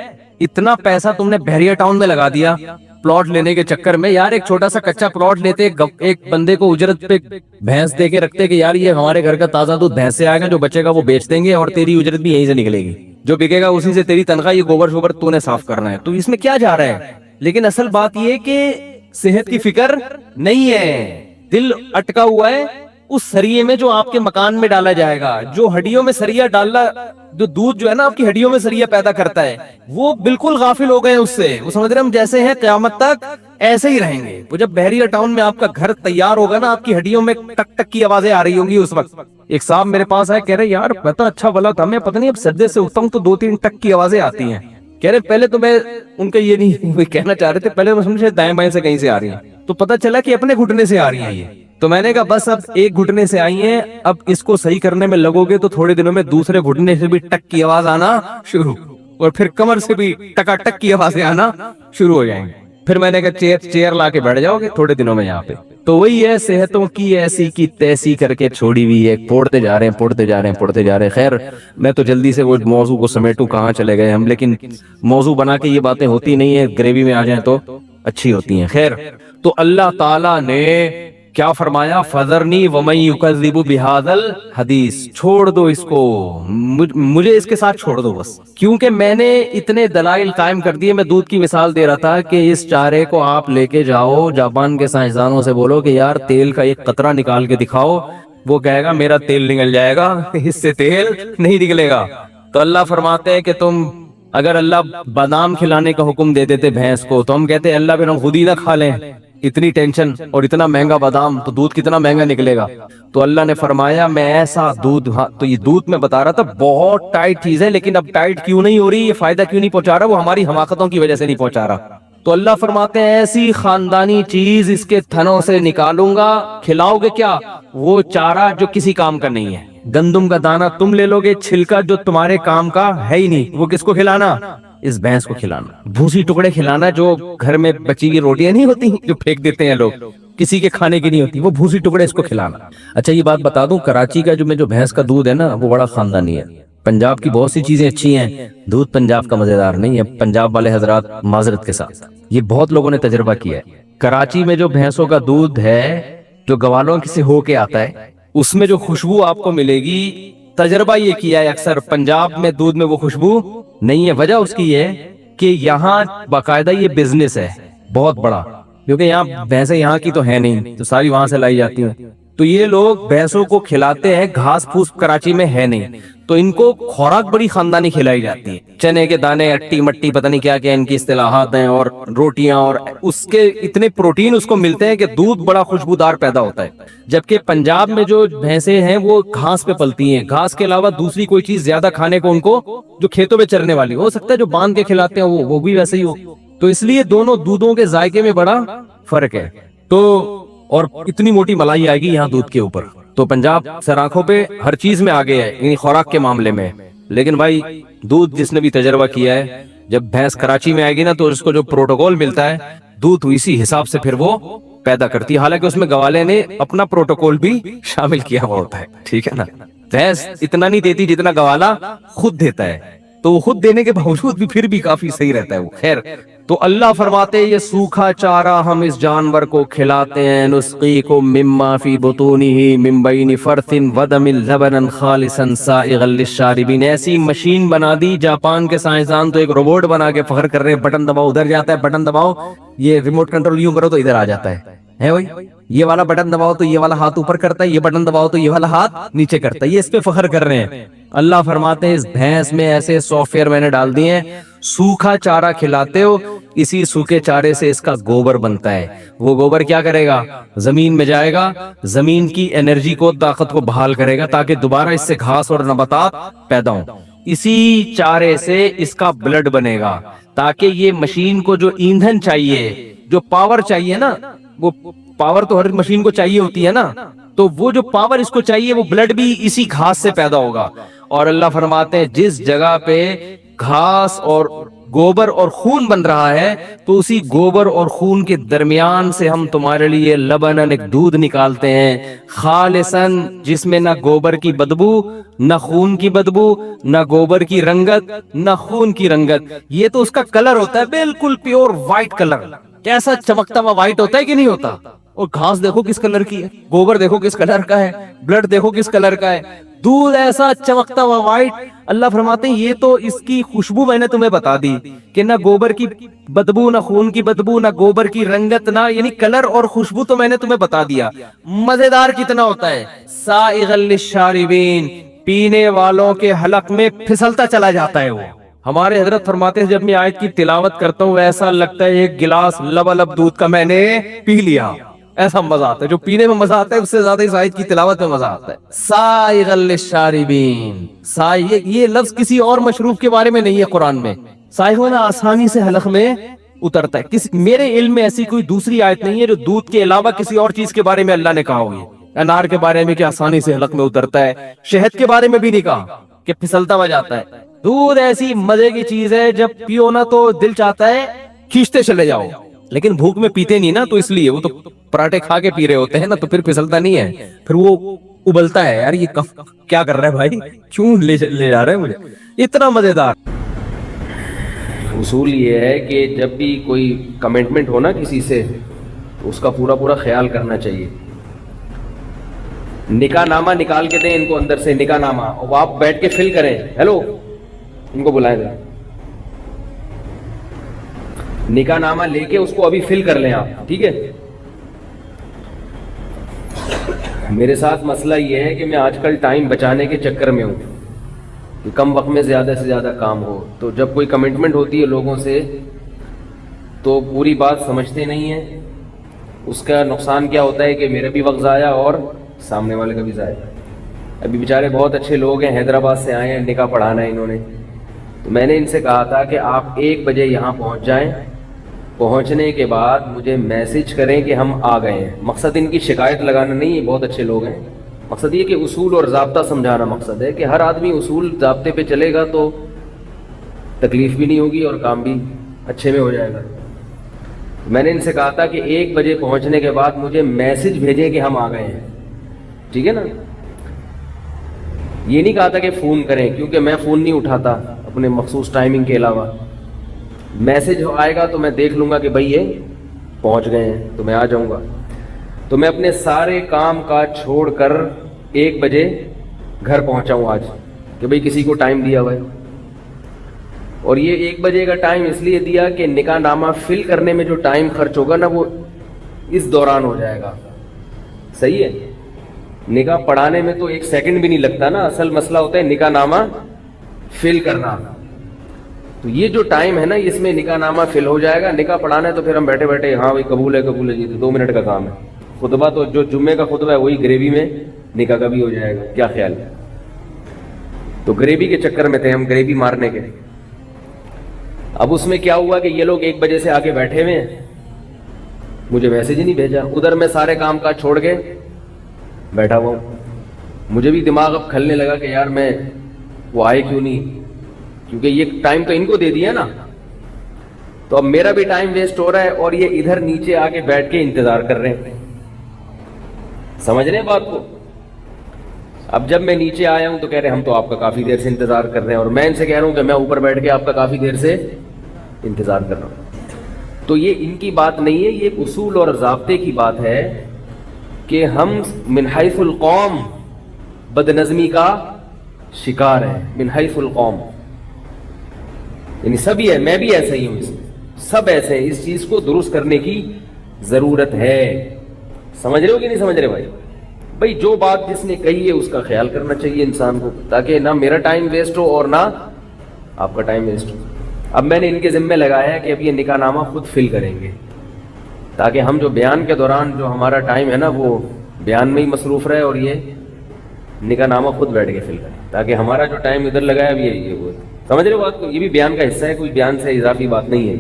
اتنا پیسہ تم نے بحریہ ٹاؤن میں لگا دیا پلاٹ لینے کے چکر میں. یار ایک چھوٹا سا کچا پلاٹ لیتے، ایک بندے کو اجرت پہ بھینس دے کے رکھتے کہ یار یہ ہمارے گھر کا تازہ دودھ بھینس سے آئے گا، جو بچے گا وہ بیچ دیں گے، اور تیری اجرت بھی یہیں سے نکلے گی، جو بکے گا اسی سے تیری تنخواہ. یہ گوبر شوبر تو نے صاف کرنا ہے. تو اس میں کیا جا رہا ہے؟ لیکن اصل بات یہ کہ صحت کی فکر نہیں ہے. دل اٹکا ہوا ہے اس سریے میں جو آپ کے مکان میں ڈالا جائے گا. جو ہڈیوں میں سریا ڈالنا، جو دودھ جو ہے نا آپ کی ہڈیوں میں سریا پیدا کرتا ہے، وہ بالکل غافل ہو گئے اس سے. وہ سمجھ رہے ہم جیسے ہیں قیامت تک ایسے ہی رہیں گے. وہ جب بحریہ ٹاؤن میں آپ کا گھر تیار ہوگا نا، آپ کی ہڈیوں میں ٹک ٹک کی آوازیں آ رہی ہوں گی اس وقت. ایک صاحب میرے پاس آئے، کہہ رہے یار پتہ اچھا بلا تھا، میں پتہ نہیں اب سجدے سے اٹھتا ہوں تو 2-3 ٹک کی آوازیں آتی ہیں. کہہ رہے پہلے تو میں ان کا یہ نہیں کہنا چاہ رہے تھے، پہلے میں سمجھے دائیں بائیں سے کہیں سے آ رہی ہیں، تو پتہ چلا کہ اپنے گھٹنے سے آ رہی ہیں یہ. تو میں نے کہا بس اب ایک گھٹنے سے آئی ہیں، اب اس کو صحیح کرنے میں لگو گے تو تھوڑے دنوں میں دوسرے گھٹنے سے بھی ٹک کی آواز آنا شروع، اور پھر کمر سے بھی ٹکا ٹک کی آوازیں آنا شروع ہو جائیں گے. پھر میں نے کہا چیئر لا کے بیٹھ جاؤ گے تھوڑے دنوں میں یہاں پہ. تو وہی ہے، صحتوں کی ایسی کی تیسی کر کے چھوڑی ہوئی ہے، پوڑتے جا رہے ہیں. خیر میں تو جلدی سے وہ موضوع کو سمیٹوں، کہاں چلے گئے ہم. لیکن موضوع بنا کے یہ باتیں ہوتی نہیں ہیں، گریوی میں آ جائیں تو اچھی ہوتی ہیں. خیر، تو اللہ تعالیٰ نے کیا فرمایا؟ فذرنی ومن یکذب بہذا الحدیث، چھوڑ دو اس کو، مجھے اس کے ساتھ چھوڑ دو بس. کیونکہ میں نے اتنے دلائل قائم کر دیے. میں دودھ کی مثال دے رہا تھا کہ اس چارے کو آپ لے کے جاؤ جاپان کے سائنسدانوں سے، بولو کہ یار تیل کا ایک قطرہ نکال کے دکھاؤ، وہ کہے گا میرا تیل نکل جائے گا، اس سے تیل نہیں نکلے گا. تو اللہ فرماتے ہیں کہ تم اگر اللہ بادام کھلانے کا حکم دے دیتے بھینس کو، تو ہم کہتے اللہ پھر ہم خود ہی نہ کھا لیں، اتنی ٹینشن اور اتنا مہنگا بادام، تو دودھ کتنا مہنگا نکلے گا. تو اللہ نے فرمایا میں ایسا دودھ، تو یہ دودھ میں بتا رہا تھا بہت ٹائٹ چیز ہے، لیکن اب ٹائٹ کیوں نہیں ہو رہی، یہ فائدہ کیوں نہیں پہنچا رہا؟ وہ ہماری حماقتوں کی وجہ سے نہیں پہنچا رہا. تو اللہ فرماتے ہیں ایسی خاندانی چیز اس کے تھنوں سے نکالوں گا. کھلاؤ گے کیا؟ وہ چارہ جو کسی کام کا نہیں ہے. گندم کا دانہ تم لے لو گے، چھلکا جو تمہارے کام کا ہے ہی نہیں، وہ کس کو کھلانا؟ اس بھینس کو کھلانا. بھوسی ٹکڑے کھلانا، جو گھر میں بچی ہوئی روٹیاں نہیں ہوتی جو پھینک دیتے ہیں لوگ، کسی کے کھانے کی نہیں ہوتی، وہ بھوسی ٹکڑے اس کو کھلانا. اچھا یہ بات بتا دوں، کراچی کا جو بھینس کا دودھ ہے نا، وہ بڑا خاندانی ہے. پنجاب کی بہت سی چیزیں اچھی ہیں، دودھ پنجاب کا مزیدار نہیں ہے. پنجاب والے حضرات معذرت کے ساتھ، یہ بہت لوگوں نے تجربہ کیا ہے. کراچی میں جو بھینسوں کا دودھ ہے، جو گوالوں سے ہو کے آتا ہے، اس میں جو خوشبو آپ کو ملے گی، تجربہ یہ کیا ہے اکثر پنجاب میں دودھ میں وہ خوشبو نہیں ہے. وجہ اس کی ہے کہ یہاں باقاعدہ یہ بزنس ہے بہت بڑا، کیونکہ یہاں بھینسیں یہاں کی تو ہے نہیں، تو ساری وہاں سے لائی جاتی ہیں. تو یہ لوگ بھینسوں کو کھلاتے ہیں، گھاس پھوس کراچی میں ہے نہیں، تو ان کو خوراک بڑی خاندانی کھلائی جاتی ہے. چنے کے دانے، اٹی مٹی، پتہ نہیں کیا کیا ان کی اصطلاحات ہیں، اور روٹیاں، اور اس کے اتنے پروٹین اس کو ملتے ہیں کہ دودھ بڑا خوشبودار پیدا ہوتا ہے. جبکہ پنجاب میں جو بھینسیں ہیں وہ گھاس پہ پلتی ہیں، گھاس کے علاوہ دوسری کوئی چیز زیادہ کھانے کو ان کو جو کھیتوں میں چرنے والی ہو سکتا ہے، جو باندھ کے کھلاتے ہیں وہ بھی ویسے ہی ہو. تو اس لیے دونوں دودھوں کے ذائقے میں بڑا فرق ہے. تو اور اتنی موٹی ملائی آئے گی یہاں دودھ کے اوپر. تو پنجاب سراخوں پہ ہر چیز میں آگے ہے، یعنی خوراک کے معاملے میں. لیکن بھائی دودھ جس نے بھی تجربہ کیا ہے، جب بھینس کراچی میں آئے گی نا، تو اس کو جو پروٹوکول ملتا ہے دودھ اسی حساب سے پھر وہ پیدا کرتی ہے. حالانکہ اس میں گوالے نے اپنا پروٹوکول بھی شامل کیا ہوا ہوتا ہے، ٹھیک ہے نا. بھینس اتنا نہیں دیتی جتنا گوالا خود دیتا ہے، تو وہ خود دینے کے باوجود بھی پھر بھی کافی صحیح رہتا ہے وہ. خیر، تو اللہ فرماتے ہیں یہ سوکھا چارہ ہم اس جانور کو کھلاتے ہیں. نسقیکم مما فی بطونہ من بین فرث ودم لبنا خالصا سائغا للشاربین. ایسی مشین بنا دی جاپان کے سائنسدان، تو ایک روبوٹ بنا کے فخر کر رہے ہیں، بٹن دباؤ ادھر جاتا ہے، بٹن دباؤ یہ ریموٹ کنٹرول یوں کرو تو ادھر آ جاتا ہے. ہے بھائی, یہ والا بٹن دباؤ تو یہ والا ہاتھ اوپر کرتا ہے, یہ بٹن دباؤ تو یہ والا ہاتھ نیچے کرتا ہے, یہ اس پہ فخر کر رہے ہیں. اللہ فرماتے ہیں اس بھینس میں ایسے سافٹ ویئر میں نے ڈال دیے ہیں, سوکھا چارہ کھلاتے ہو, اسی سوکھے چارے سے اس کا گوبر بنتا ہے. وہ گوبر کیا کرے گا, زمین میں جائے گا, زمین کی انرجی کو, طاقت کو بحال کرے گا تاکہ دوبارہ اس سے گھاس اور نباتات پیدا ہوں. اسی چارے سے اس کا بلڈ بنے گا تاکہ یہ مشین کو جو ایندھن چاہیے, جو پاور چاہیے نا, وہ پاور تو ہر مشین کو چاہیے ہوتی ہے نا, تو وہ جو پاور اس کو چاہیے وہ بلڈ بھی اسی گھاس سے پیدا ہوگا. اور اللہ فرماتے ہیں جس جگہ پہ گھاس اور گوبر اور خون بن رہا ہے تو اسی گوبر اور خون کے درمیان سے ہم تمہارے لیے لبنن, ایک دودھ نکالتے ہیں, خالصاً, جس میں نہ گوبر کی بدبو, نہ خون کی بدبو, نہ گوبر کی رنگت, نہ خون کی رنگت. یہ تو اس کا کلر ہوتا ہے بالکل پیور وائٹ کلر, کیسا چمکتا ہوا وائٹ ہوتا ہے کہ نہیں ہوتا. اور گھاس دیکھو کس کلر کی ہے, گوبر دیکھو کس کلر کا ہے, بلڈ دیکھو کس کلر کا ہے, دودھ ایسا چمکتا ہوا وائٹ. اللہ فرماتے ہیں یہ تو اس کی خوشبو میں نے تمہیں بتا دی کہ نہ گوبر کی بدبو, نہ خون کی بدبو, نہ گوبر کی رنگت, نہ یعنی کلر اور خوشبو تو میں نے تمہیں بتا دیا. مزیدار کتنا ہوتا ہے, سائغ للشاربین, پینے والوں کے حلق میں پھسلتا چلا جاتا ہے. وہ ہمارے حضرت فرماتے ہیں جب میں آیت کی تلاوت کرتا ہوں ایسا لگتا ہے ایک گلاس لبالب دودھ کا میں نے پی لیا, ایسا مزہ آتا ہے. جو پینے میں مزہ آتا ہے اس سے زیادہ اس آیت کی تلاوت میں مزا آتا ہے. سائغ للشاربین, یہ لفظ کسی اور مشروب کے بارے میں نہیں ہے قرآن میں. سائغ ہونا آسانی سے حلق میں اترتا ہے. میرے علم میں ایسی کوئی دوسری آیت نہیں ہے جو دودھ کے علاوہ کسی اور چیز کے بارے میں اللہ نے کہا ہوگی. انار کے بارے میں کہ آسانی سے حلق میں اترتا ہے, شہد کے بارے میں بھی نہیں کہا کہ پھسلتا ہوا جاتا ہے. دودھ ایسی مزے کی چیز ہے جب پیو نا تو دل چاہتا ہے کھینچتے چلے جاؤ, لیکن بھوک میں پیتے نہیں نا, تو اس لیے وہ تو پراٹھے کھا کے پی رہے ہوتے ہیں نا, تو پھر پھسلتا نہیں ہے, پھر وہ ابلتا ہے. یار یہ کیا کر رہا ہے بھائی, کیوں لے جا رہا ہے مجھے, اتنا مزیدار. اصول یہ ہے کہ جب بھی کوئی کمٹمنٹ ہو نا کسی سے تو اس کا پورا پورا خیال کرنا چاہیے. نکاح نامہ نکال کے دیں ان کو اندر سے, نکاح نامہ, اور آپ بیٹھ کے فل کریں. ہیلو, ان کو بلائیں گے, نکاح نامہ لے کے اس کو ابھی فل کر لیں آپ, ٹھیک ہے. میرے ساتھ مسئلہ یہ ہے کہ میں آج کل ٹائم بچانے کے چکر میں ہوں کہ کم وقت میں زیادہ سے زیادہ کام ہو. تو جب کوئی کمٹمنٹ ہوتی ہے لوگوں سے تو پوری بات سمجھتے نہیں ہیں. اس کا نقصان کیا ہوتا ہے کہ میرا بھی وقت ضائع اور سامنے والے کا بھی ضائع. ابھی بیچارے بہت اچھے لوگ ہیں, حیدرآباد سے آئے ہیں, نکاح پڑھانا ہے انہوں نے. تو میں نے ان سے کہا تھا کہ آپ 1 بجے یہاں پہنچ جائیں, پہنچنے کے بعد مجھے میسج کریں کہ ہم آ گئے ہیں. مقصد ان کی شکایت لگانا نہیں ہے, بہت اچھے لوگ ہیں. مقصد یہ کہ اصول اور ضابطہ سمجھانا مقصد ہے کہ ہر آدمی اصول ضابطے پہ چلے گا تو تکلیف بھی نہیں ہوگی اور کام بھی اچھے میں ہو جائے گا. میں نے ان سے کہا تھا کہ 1 بجے پہنچنے کے بعد مجھے میسج بھیجیں کہ ہم آ گئے ہیں, ٹھیک ہے نا. یہ نہیں کہا تھا کہ فون کریں, کیونکہ میں فون نہیں اٹھاتا اپنے مخصوص ٹائمنگ کے علاوہ. میسج آئے گا تو میں دیکھ لوں گا کہ بھائی یہ پہنچ گئے ہیں تو میں آ جاؤں گا. تو میں اپنے سارے کام کاج چھوڑ کر 1 بجے گھر پہنچا ہوں آج کہ بھائی کسی کو ٹائم دیا ہوا ہے. اور یہ 1 بجے کا ٹائم اس لیے دیا کہ نکاح نامہ فل کرنے میں جو ٹائم خرچ ہوگا نا وہ اس دوران ہو جائے گا. صحیح ہے, نکاح پڑھانے میں تو 1 سیکنڈ بھی نہیں لگتا نا, اصل مسئلہ ہوتا ہے نکاح نامہ فل کرنا. تو یہ جو ٹائم ہے نا اس میں نکاح نامہ فل ہو جائے گا. نکاح پڑھانا ہے تو پھر ہم بیٹھے بیٹھے ہاں بھائی قبول ہے جی, تو 2 منٹ کا کام ہے. خطبہ تو جو جمعے کا خطبہ ہے وہی گریوی میں نکاح کا بھی ہو جائے گا. کیا خیال ہے؟ تو گریوی کے چکر میں تھے ہم, گریوی مارنے کے. اب اس میں کیا ہوا کہ یہ لوگ 1 بجے سے آگے بیٹھے ہوئے ہیں, مجھے میسج ہی نہیں بھیجا. ادھر میں سارے کام کاج چھوڑ کے بیٹھا ہوا ہوں. مجھے بھی دماغ اب کھلنے لگا کہ یار میں وہ آئے کیوں نہیں, کیونکہ یہ ٹائم تو ان کو دے دیا نا. تو اب میرا بھی ٹائم ویسٹ ہو رہا ہے اور یہ ادھر نیچے آ کے بیٹھ کے انتظار کر رہے ہیں. سمجھ رہے ہیں بات کو؟ اب جب میں نیچے آیا ہوں تو کہہ رہے ہم تو آپ کا کافی دیر سے انتظار کر رہے ہیں, اور میں ان سے کہہ رہا ہوں کہ میں اوپر بیٹھ کے آپ کا کافی دیر سے انتظار کر رہا ہوں. تو یہ ان کی بات نہیں ہے, یہ اصول اور ضابطے کی بات ہے کہ ہم من حیث القوم بد نظمی کا شکار ہیں. من حیث القوم یعنی سبھی ہے, میں بھی ایسا ہی ہوں, سب ایسے ہیں. اس چیز کو درست کرنے کی ضرورت ہے. سمجھ رہے ہو کہ نہیں سمجھ رہے بھائی؟ بھائی جو بات جس نے کہی ہے اس کا خیال کرنا چاہیے انسان کو، تاکہ نہ میرا ٹائم ویسٹ ہو اور نہ آپ کا ٹائم ویسٹ ہو۔ اب میں نے ان کے ذمہ لگایا ہے کہ اب یہ نکاح نامہ خود فل کریں گے، تاکہ ہم جو بیان کے دوران جو ہمارا ٹائم ہے نا وہ بیان میں ہی مصروف رہے، اور یہ نکاح نامہ خود بیٹھ کے فل کریں، تاکہ ہمارا جو ٹائم ادھر لگا ہے اب یہ وہ سمجھ رہے ہو بات کو؟ یہ بھی بیان کا حصہ ہے، کوئی بیان سے اضافی بات نہیں ہے۔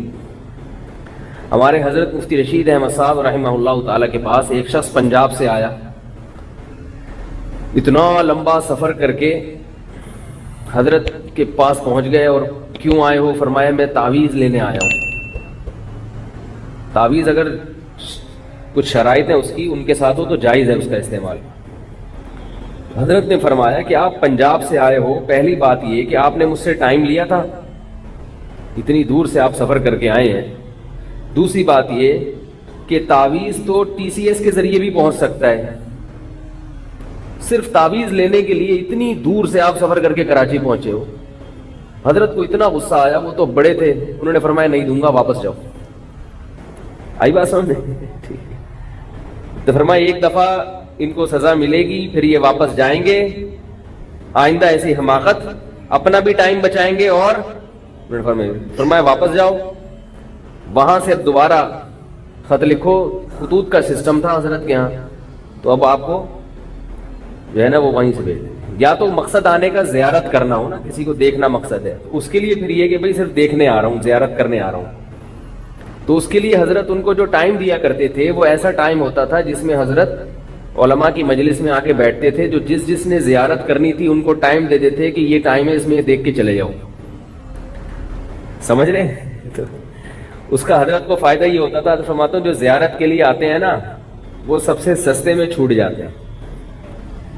ہمارے حضرت مفتی رشید احمد صاحب رحمہ اللہ تعالیٰ کے پاس ایک شخص پنجاب سے آیا، اتنا لمبا سفر کر کے حضرت کے پاس پہنچ گئے، اور کیوں آئے ہو؟ فرمایا میں تعویذ لینے آیا ہوں۔ تعویذ اگر کچھ شرائط ہیں اس کی ان کے ساتھ ہو تو جائز ہے اس کا استعمال۔ حضرت نے فرمایا کہ آپ پنجاب سے آئے ہو، پہلی بات یہ کہ آپ نے مجھ سے ٹائم لیا تھا، اتنی دور سے آپ سفر کر کے آئے ہیں۔ دوسری بات یہ کہ تعویذ تو ٹی سی ایس کے ذریعے بھی پہنچ سکتا ہے، صرف تعویذ لینے کے لیے اتنی دور سے آپ سفر کر کے کراچی پہنچے ہو۔ حضرت کو اتنا غصہ آیا، وہ تو بڑے تھے، انہوں نے فرمایا نہیں دوں گا، واپس جاؤ۔ آئی بات سمجھ؟ تو فرمایا ایک دفعہ ان کو سزا ملے گی، پھر یہ واپس جائیں گے، آئندہ ایسی حماقت، اپنا بھی ٹائم بچائیں گے، اور فرمایا واپس جاؤ، وہاں سے اب دوبارہ خط لکھو۔ خطوط کا سسٹم تھا حضرت کے ہاں، تو اب آپ کو جو ہے نا وہ وہیں سے بھیج دیں۔ یا تو مقصد آنے کا زیارت کرنا ہو نا، کسی کو دیکھنا مقصد ہے، اس کے لیے پھر یہ کہ بھائی صرف دیکھنے آ رہا ہوں، زیارت کرنے آ رہا ہوں، تو اس کے لیے حضرت ان کو جو ٹائم دیا کرتے تھے وہ ایسا ٹائم ہوتا تھا جس میں حضرت علماء کی مجلس میں آ کے بیٹھتے تھے، جو جس نے زیارت کرنی تھی ان کو ٹائم دے دیتے تھے کہ یہ ٹائم ہے، اس میں دیکھ کے چلے جاؤ۔ سمجھ رہے ہیں؟ تو اس کا حضرت کو فائدہ یہ ہوتا تھا، تو فرماتا ہوں جو زیارت کے لیے آتے ہیں نا وہ سب سے سستے میں چھوٹ جاتے ہیں۔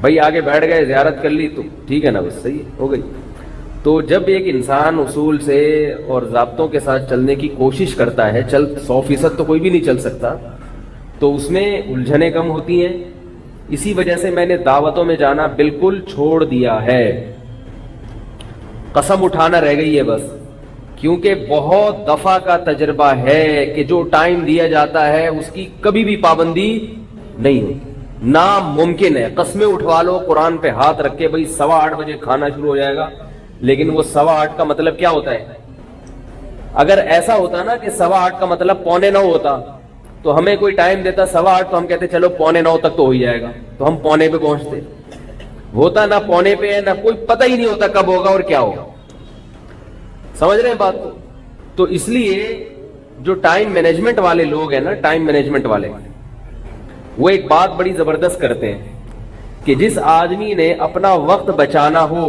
بھائی آگے بیٹھ گئے، زیارت کر لی تو ٹھیک ہے نا، بس صحیح ہو گئی۔ تو جب ایک انسان اصول سے اور ضابطوں کے ساتھ چلنے کی کوشش کرتا ہے، 100% تو کوئی بھی نہیں چل سکتا، تو اس میں الجھنیں کم ہوتی ہیں۔ اسی وجہ سے میں نے دعوتوں میں جانا بالکل چھوڑ دیا ہے، قسم اٹھانا رہ گئی ہے بس، کیونکہ بہت دفعہ کا تجربہ ہے کہ جو ٹائم دیا جاتا ہے اس کی کبھی بھی پابندی نہیں ہوتی، ناممکن ہے۔ قسمیں اٹھوا لو قرآن پہ ہاتھ رکھ کے، بھائی 8:15 بجے کھانا شروع ہو جائے گا، لیکن وہ 8:15 کا مطلب کیا ہوتا ہے؟ اگر ایسا ہوتا نا کہ 8:15 کا مطلب 8:45 ہوتا، تو ہمیں کوئی ٹائم دیتا 8:15 تو ہم کہتے چلو 8:45 تک تو ہو ہی جائے گا، تو ہم 8:45 پہ پہنچتے۔ ہوتا نہ 8:45 پہ ہے، نہ کوئی پتہ ہی نہیں ہوتا کب ہوگا اور کیا ہوگا۔ سمجھ رہے ہیں بات کو؟ تو اس لیے جو ٹائم مینجمنٹ والے لوگ ہیں نا، ٹائم مینجمنٹ والے، وہ ایک بات بڑی زبردست کرتے ہیں کہ جس آدمی نے اپنا وقت بچانا ہو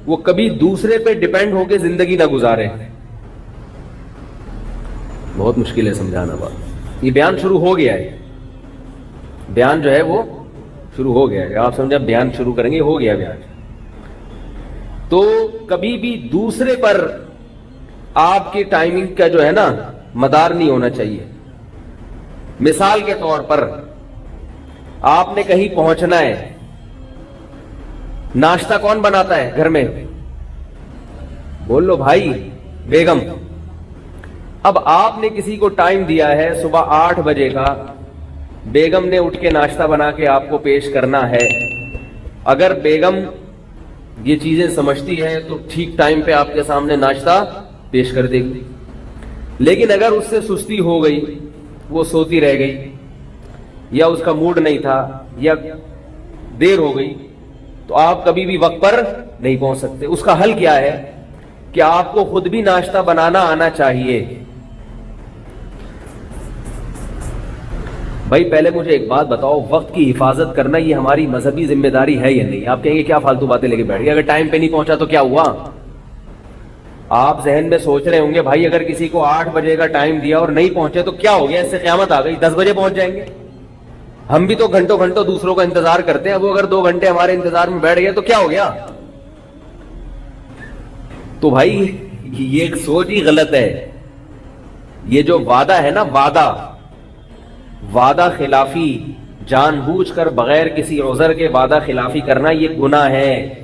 وہ کبھی دوسرے پہ ڈیپینڈ ہو کے زندگی نہ گزارے۔ بہت مشکل ہے سمجھانا بات، یہ بیان شروع ہو گیا ہے، بیان جو ہے وہ شروع ہو گیا ہے، آپ سمجھا بیان شروع کریں گے، ہو گیا بیان۔ تو کبھی بھی دوسرے پر آپ کی ٹائمنگ کا جو ہے نا مدار نہیں ہونا چاہیے۔ مثال کے طور پر آپ نے کہیں پہنچنا ہے، ناشتہ کون بناتا ہے گھر میں؟ بول لو بھائی، بیگم۔ اب آپ نے کسی کو ٹائم دیا ہے صبح 8 بجے کا، بیگم نے اٹھ کے ناشتہ بنا کے آپ کو پیش کرنا ہے۔ اگر بیگم یہ چیزیں سمجھتی ہے تو ٹھیک ٹائم پہ آپ کے سامنے ناشتہ پیش کر دے گی، لیکن اگر اس سے سستی ہو گئی، وہ سوتی رہ گئی، یا اس کا موڈ نہیں تھا، یا دیر ہو گئی، تو آپ کبھی بھی وقت پر نہیں پہنچ سکتے۔ اس کا حل کیا ہے کہ آپ کو خود بھی ناشتہ بنانا آنا چاہیے۔ بھائی پہلے مجھے ایک بات بتاؤ، وقت کی حفاظت کرنا یہ ہماری مذہبی ذمہ داری ہے یا نہیں؟ آپ کہیں گے کیا فالتو باتیں لے کے بیٹھ گئے، اگر ٹائم پہ نہیں پہنچا تو کیا ہوا؟ آپ ذہن میں سوچ رہے ہوں گے بھائی اگر کسی کو 8 بجے کا ٹائم دیا اور نہیں پہنچے تو کیا ہو گیا، اس سے قیامت آ گئی، 10 بجے پہنچ جائیں گے۔ ہم بھی تو گھنٹوں گھنٹوں دوسروں کا انتظار کرتے ہیں، اب وہ اگر 2 گھنٹے ہمارے انتظار میں بیٹھ گئے تو کیا ہو گیا؟ تو بھائی یہ ایک سوچ ہی غلط ہے۔ یہ جو وعدہ ہے نا، وعدہ خلافی، جان بوجھ کر بغیر کسی عذر کے وعدہ خلافی کرنا یہ گناہ ہے۔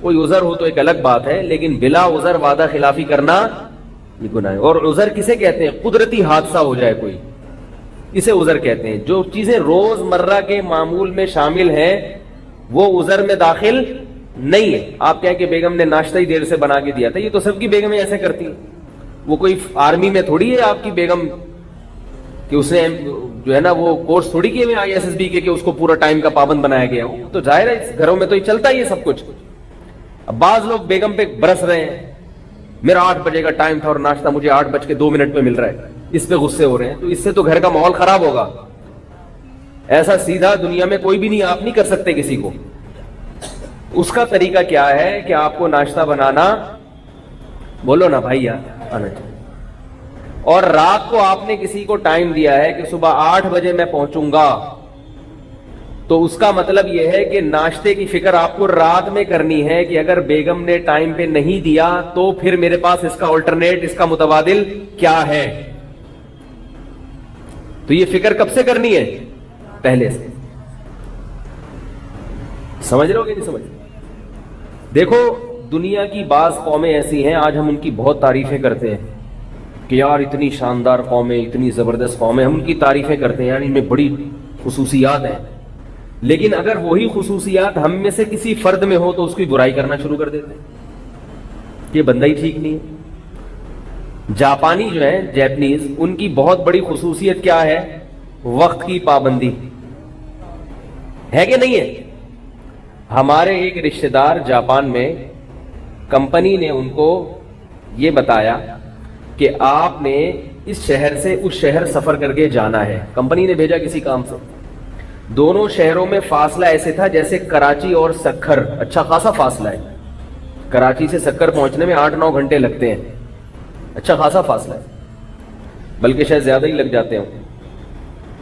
کوئی عذر ہو تو ایک الگ بات ہے، لیکن بلا عذر وعدہ خلافی کرنا یہ گناہ ہے۔ اور عذر کسے کہتے ہیں؟ قدرتی حادثہ ہو جائے کوئی، اسے عذر کہتے ہیں. جو چیزیں روز مرہ کے معمول میں شامل ہیں وہ عذر میں داخل نہیں ہے. آپ کہیں کہ بیگم نے ناشتہ ہی دیر سے بنا کے دیا تھا, یہ تو سب کی بیگمیں ایسے کرتی ہیں. وہ کوئی آرمی میں تھوڑی ہے آپ کی بیگم کہ اس نے جو ہے نا وہ کورس تھوڑی کیے ہوئے ISSB کے کہ اس کو پورا ٹائم کا پابند بنایا گیا. وہ تو ظاہر ہے گھروں میں تو یہ چلتا ہی ہے سب کچھ. اب بعض لوگ بیگم پہ برس رہے ہیں, میرا 8 بجے کا ٹائم تھا اور ناشتہ مجھے 8:02 پہ مل رہا ہے, اس پہ غصے ہو رہے ہیں. تو اس سے تو گھر کا ماحول خراب ہوگا. ایسا سیدھا دنیا میں کوئی بھی نہیں, آپ نہیں کر سکتے کسی کو. اس کا طریقہ کیا ہے کہ آپ کو ناشتہ بنانا, بولو نا بھائی یار, آنا چاہیے. اور رات کو آپ نے کسی کو ٹائم دیا ہے کہ صبح 8 بجے میں پہنچوں گا, تو اس کا مطلب یہ ہے کہ ناشتے کی فکر آپ کو رات میں کرنی ہے کہ اگر بیگم نے ٹائم پہ نہیں دیا تو پھر میرے پاس اس کا الٹرنیٹ, اس کا متبادل کیا ہے. تو یہ فکر کب سے کرنی ہے؟ پہلے سے. سمجھ رہے ہو کہ نہیں سمجھ؟ دیکھو دنیا کی بعض قومیں ایسی ہیں, آج ہم ان کی بہت تعریفیں کرتے ہیں کہ یار اتنی شاندار قومیں, اتنی زبردست قومیں, ہم ان کی تعریفیں کرتے ہیں, یار ان میں بڑی خصوصیات ہیں. لیکن اگر وہی خصوصیات ہم میں سے کسی فرد میں ہو تو اس کی برائی کرنا شروع کر دیتے ہیں کہ یہ بندہ ہی ٹھیک نہیں ہے. جاپانی جو ہیں, جیپنیز, ان کی بہت بڑی خصوصیت کیا ہے؟ وقت کی پابندی ہے کہ نہیں ہے؟ ہمارے ایک رشتہ دار جاپان میں, کمپنی نے ان کو یہ بتایا کہ آپ نے اس شہر سے اس شہر سفر کر کے جانا ہے. کمپنی نے بھیجا کسی کام سے. دونوں شہروں میں فاصلہ ایسے تھا جیسے کراچی اور سکھر, اچھا خاصا فاصلہ ہے. کراچی سے سکھر پہنچنے میں 8-9 گھنٹے لگتے ہیں, اچھا خاصا فاصلہ ہے, بلکہ شاید زیادہ ہی لگ جاتے ہوں.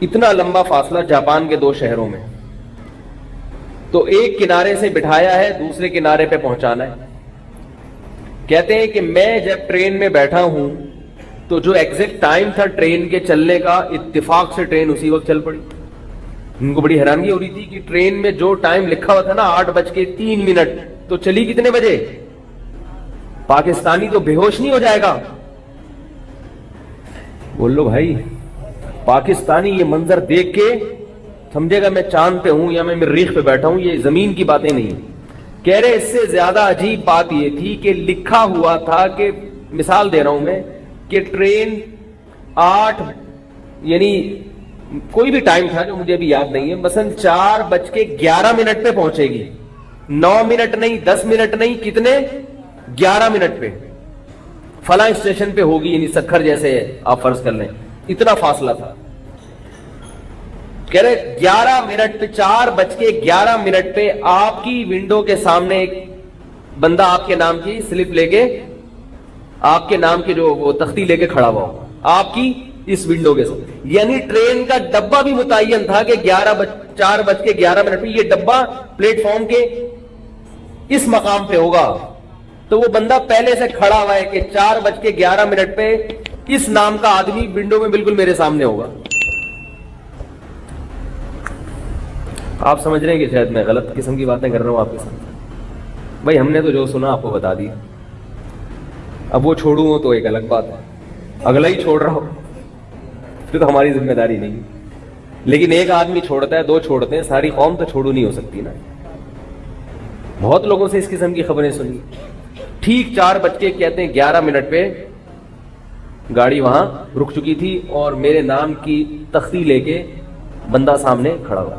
اتنا لمبا فاصلہ جاپان کے 2 شہروں میں. تو ایک کنارے سے بٹھایا ہے, دوسرے کنارے پہ پہنچانا ہے. کہتے ہیں کہ میں جب ٹرین میں بیٹھا ہوں تو جو ایگزیکٹ ٹائم تھا ٹرین کے چلنے کا, اتفاق سے ٹرین اسی وقت چل پڑی. ان کو بڑی حیرانگی ہو رہی تھی کہ ٹرین میں جو ٹائم لکھا ہوا تھا نا 8:03 تو چلی کتنے بجے؟ پاکستانی تو بے ہوش نہیں ہو جائے گا. بول لو بھائی, پاکستانی یہ منظر دیکھ کے سمجھے گا میں چاند پہ ہوں یا میں مریخ پہ بیٹھا ہوں, یہ زمین کی باتیں نہیں. کہہ رہے اس سے زیادہ عجیب بات یہ تھی کہ لکھا ہوا تھا کہ, مثال دے رہا ہوں میں, کہ ٹرین 8 یعنی کوئی بھی ٹائم تھا جو مجھے ابھی یاد نہیں ہے, مثلا 4:11 پہ پہنچے گی. 9 منٹ نہیں, 10 منٹ نہیں, کتنے؟ 11 منٹ پہ فلاں اسٹیشن پہ ہوگی. یعنی سکھر جیسے آپ فرض کر لیں, اتنا فاصلہ تھا. کہہ رہے 11 منٹ پہ, 4:11 پہ آپ کی ونڈو کے سامنے ایک بندہ آپ کے نام کی سلپ لے کے, آپ کے نام کی جو وہ تختی لے کے کھڑا ہوا آپ کی اس ونڈو کے سامنے. یعنی ٹرین کا ڈبہ بھی متعین تھا کہ 4:11 پہ یہ ڈبہ پلیٹ فارم کے اس مقام پہ ہوگا. تو وہ بندہ پہلے سے کھڑا ہوا ہے کہ 4:11 پہ اس نام کا آدمی ونڈو میں بالکل میرے سامنے ہوگا. آپ سمجھ رہے ہیں کہ شاید میں غلط قسم کی باتیں کر رہا ہوں آپ کے سامنے. بھائی ہم نے تو جو سنا آپ کو بتا دیا. اب وہ چھوڑوں ہو تو ایک الگ بات ہے, اگلا ہی چھوڑ رہا ہو پھر تو ہماری ذمہ داری نہیں. لیکن ایک آدمی چھوڑتا ہے, 2 چھوڑتے ہیں, ساری قوم تو چھوڑو نہیں ہو سکتی نا. بہت لوگوں سے اس قسم کی خبریں سنی. ٹھیک 4:11 پہ گاڑی وہاں رک چکی تھی اور میرے نام کی تختی لے کے بندہ سامنے کھڑا ہوا.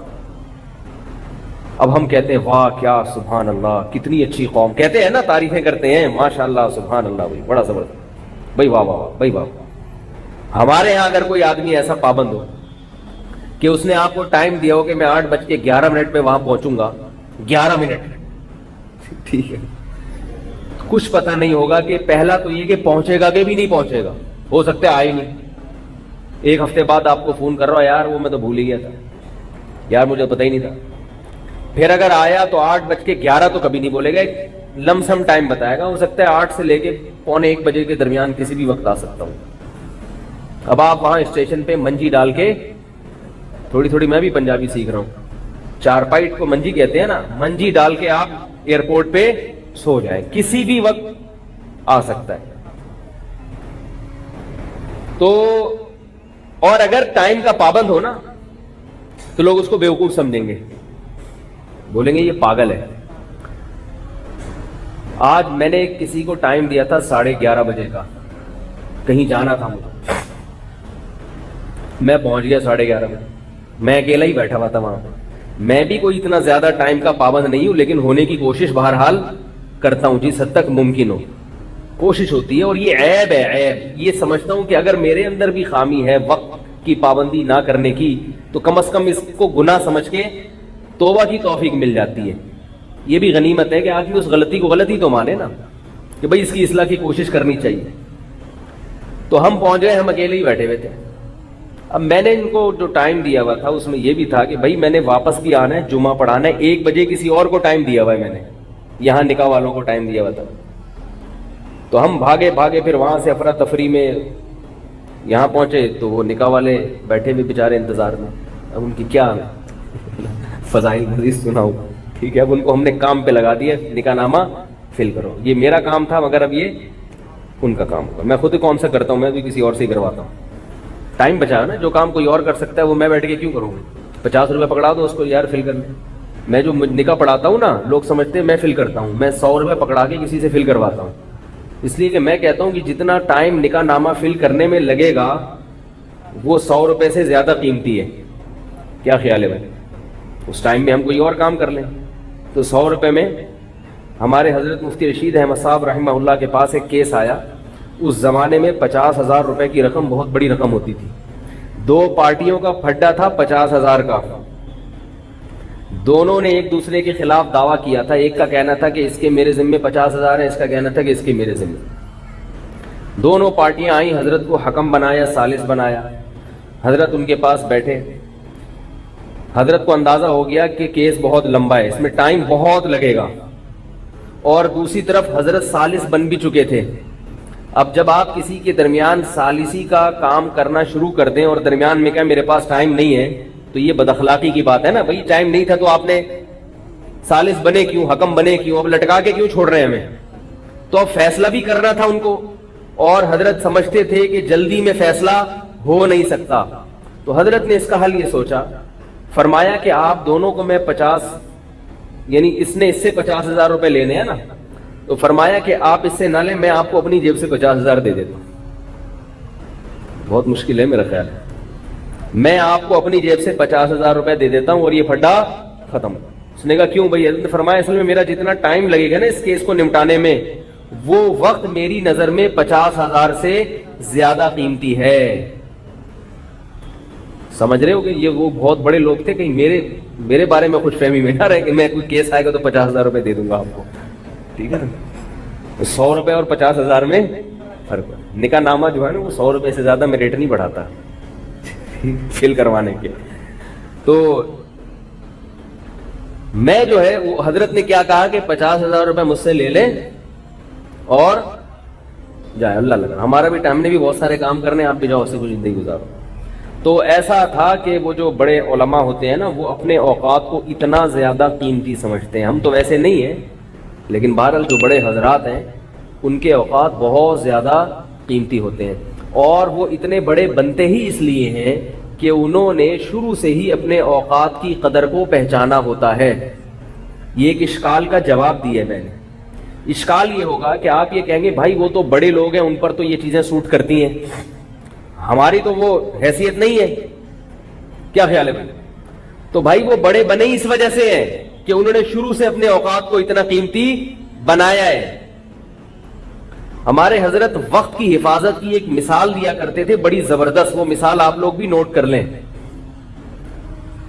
اب ہم کہتے ہیں واہ کیا سبحان اللہ, کتنی اچھی قوم. کہتے ہیں نا, تعریفیں کرتے ہیں, ماشاء اللہ سبحان اللہ, بھائی بڑا زبردست, بھائی واہ واہ واہ, بھائی واہ. ہمارے ہاں اگر کوئی آدمی ایسا پابند ہو کہ اس نے آپ کو ٹائم دیا ہو کہ میں 8:11 پہ وہاں پہنچوں گا, 11 منٹ, ٹھیک ہے, کچھ پتہ نہیں ہوگا کہ پہلا تو یہ کہ پہنچے گا کہ بھی نہیں پہنچے گا. ہو سکتا ہے آئے نہیں, 1 ہفتے بعد آپ کو فون کر رہا ہوں, یار وہ میں تو بھول ہی گیا تھا, یار مجھے پتہ ہی نہیں تھا. پھر اگر آیا تو 8:11 تو کبھی نہیں بولے گا, ایک لم سم ٹائم بتائے گا. ہو سکتا ہے 8 سے لے کے 1:15 بجے کے درمیان کسی بھی وقت آ سکتا ہوں. اب آپ وہاں اسٹیشن پہ منجی ڈال کے, تھوڑی تھوڑی میں بھی پنجابی سیکھ رہا ہوں, چارپائٹ کو منجی کہتے ہیں نا, منجی ڈال کے آپ ایئرپورٹ پہ سو جائیں, کسی بھی وقت آ سکتا ہے. تو اور اگر ٹائم کا پابند ہو نا تو لوگ اس کو بیوقوف سمجھیں گے, بولیں گے یہ پاگل ہے. آج میں نے کسی کو ٹائم دیا تھا 11:30 بجے کا, کہیں جانا تھا مجھے, میں پہنچ گیا 11:30 بجے, میں اکیلا ہی بیٹھا ہوا تھا وہاں پہ. میں بھی کوئی اتنا زیادہ ٹائم کا پابند نہیں ہوں, لیکن ہونے کی کوشش بہرحال کرتا ہوں جس حد تک ممکن ہو, کوشش ہوتی ہے. اور یہ عیب ہے, عیب یہ سمجھتا ہوں کہ اگر میرے اندر بھی خامی ہے وقت کی پابندی نہ کرنے کی, تو کم از کم اس کو گناہ سمجھ کے توبہ کی توفیق مل جاتی ہے. یہ بھی غنیمت ہے کہ آدمی اس غلطی کو غلطی تو مانے نا, کہ بھئی اس کی اصلاح کی کوشش کرنی چاہیے. تو ہم پہنچ گئے, ہم اکیلے ہی بیٹھے ہوئے تھے. اب میں نے ان کو جو ٹائم دیا ہوا تھا اس میں یہ بھی تھا کہ بھائی میں نے واپس بھی آنا ہے, جمعہ پڑھانا ہے. 1 بجے کسی اور کو ٹائم دیا ہوا ہے, میں نے یہاں نکاح والوں کو ٹائم دیا ہوا تھا. تو ہم بھاگے پھر وہاں سے افراتفری میں یہاں پہنچے تو وہ نکاح والے بیٹھے ہوئے بیچارے انتظار میں. اب ان کی کیا فضائل مزید سناؤں, ٹھیک ہے. اب ان کو ہم نے کام پہ لگا دیا, نکاح نامہ فل کرو. یہ میرا کام تھا مگر اب یہ ان کا کام ہوگا. میں خود کون سا کرتا ہوں, میں بھی کسی اور سے ہی کرواتا ہوں. ٹائم بچا نا, جو کام کوئی اور کر سکتا ہے وہ میں بیٹھ کے کیوں کروں گا. 50 روپے پکڑا دو اس کو, یار فل کر لیں. میں جو نکاح پڑھاتا ہوں نا, لوگ سمجھتے ہیں میں فل کرتا ہوں, میں 100 روپے پکڑا کے کسی سے فل کرواتا ہوں. اس لیے کہ میں کہتا ہوں کہ جتنا ٹائم نکاح نامہ فل کرنے میں لگے گا وہ 100 روپے سے زیادہ قیمتی ہے. کیا خیال ہے بھائی؟ اس ٹائم میں ہم کوئی اور کام کر لیں تو 100 روپے میں. ہمارے حضرت مفتی رشید احمد صاحب رحمہ اللہ کے پاس ایک کیس آیا. اس زمانے میں 50,000 روپے کی رقم بہت بڑی رقم ہوتی تھی. 2 پارٹیوں کا پھڈا تھا 50,000 کا. دونوں نے ایک دوسرے کے خلاف دعویٰ کیا تھا. ایک کا کہنا تھا کہ اس کے میرے ذمے 50,000 ہے, اس کا کہنا تھا کہ اس کے میرے ذمے. دونوں پارٹیاں آئیں, حضرت کو حکم بنایا, ثالث بنایا. حضرت ان کے پاس بیٹھے. حضرت کو اندازہ ہو گیا کہ کیس بہت لمبا ہے, اس میں ٹائم بہت لگے گا. اور دوسری طرف حضرت ثالث بن بھی چکے تھے. اب جب آپ کسی کے درمیان ثالثی کا کام کرنا شروع کر دیں اور درمیان میں کہا میرے پاس ٹائم نہیں ہے, تو یہ بد اخلاقی کی بات ہے نا. بھائی ٹائم نہیں تھا تو آپ نے ثالث بنے کیوں, حکم بنے کیوں, اب لٹکا کے کیوں چھوڑ رہے ہیں ہمیں. تو اب فیصلہ بھی کرنا تھا ان کو, اور حضرت سمجھتے تھے کہ جلدی میں فیصلہ ہو نہیں سکتا. تو حضرت نے اس کا حل یہ سوچا, فرمایا کہ آپ دونوں کو میں 50, یعنی اس نے اس سے 50,000 روپے لینے ہیں نا, تو فرمایا کہ آپ اس سے نہ لیں, میں آپ کو اپنی جیب سے 50,000 دے دیتا ہوں. بہت مشکل ہے میرا خیال ہے. میں آپ کو اپنی جیب سے 50,000 روپے دے دیتا ہوں اور یہ پھڈا ختم. اس نے کہا کیوں بھائی؟ حضرت نے فرمایا اصل میں میرا جتنا ٹائم لگے گا نا اس کیس کو نمٹانے میں, وہ وقت میری نظر میں 50,000 سے زیادہ قیمتی ہے. سمجھ رہے ہو کہ یہ وہ بہت بڑے لوگ تھے, کہیں میرے بارے میں خوش فہمی میں نہ رہے کہ میں کوئی کیس آئے گا تو 50,000 روپے دے دوں گا آپ کو. ٹھیک ہے نا, 100 روپے اور 50,000 میں فرق ہے. نکاح نامہ جو ہے نا وہ 100 روپے سے زیادہ میں ریٹ نہیں بڑھاتا فل کروانے کے. تو میں جو ہے وہ حضرت نے کیا کہا کہ 50,000 روپے مجھ سے لے لیں اور جائے, اللہ لگا. ہمارا بھی ٹائم نے بھی بہت سارے کام کرنے, آپ بھی جاؤ سے کچھ زندگی گزارو. تو ایسا تھا کہ وہ جو بڑے علماء ہوتے ہیں نا, وہ اپنے اوقات کو اتنا زیادہ قیمتی سمجھتے ہیں. ہم تو ویسے نہیں ہیں, لیکن بہرحال جو بڑے حضرات ہیں ان کے اوقات بہت زیادہ قیمتی ہوتے ہیں. اور وہ اتنے بڑے بنتے ہی اس لیے ہیں کہ انہوں نے شروع سے ہی اپنے اوقات کی قدر کو پہچانا ہوتا ہے. یہ ایک اشکال کا جواب دیا ہے میں نے. اشکال یہ ہوگا کہ آپ یہ کہیں گے بھائی وہ تو بڑے لوگ ہیں, ان پر تو یہ چیزیں سوٹ کرتی ہیں, ہماری تو وہ حیثیت نہیں ہے. کیا خیال ہے بھائی؟ تو بھائی وہ بڑے بنے اس وجہ سے ہیں کہ انہوں نے شروع سے اپنے اوقات کو اتنا قیمتی بنایا ہے. ہمارے حضرت وقت کی حفاظت کی ایک مثال دیا کرتے تھے بڑی زبردست, وہ مثال آپ لوگ بھی نوٹ کر لیں.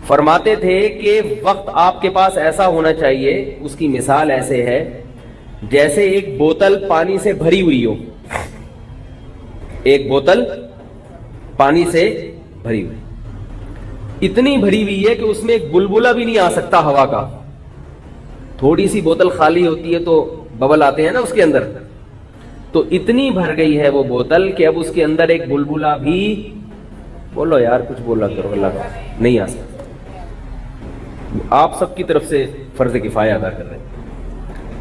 فرماتے تھے کہ وقت آپ کے پاس ایسا ہونا چاہیے, اس کی مثال ایسے ہے جیسے ایک بوتل پانی سے بھری ہوئی ہو. ایک بوتل پانی سے بھری ہوئی, اتنی بھری ہوئی ہے کہ اس میں ایک بلبلہ بھی نہیں آ سکتا ہوا کا. تھوڑی سی بوتل خالی ہوتی ہے تو ببل آتے ہیں نا اس کے اندر, تو اتنی بھر گئی ہے وہ بوتل کہ اب اس کے اندر ایک بلبلہ بھی, بولو یار کچھ بولا کرو, اللہ کا نہیں آ سکتا. آپ سب کی طرف سے فرض کفایہ ادا کر رہے ہیں,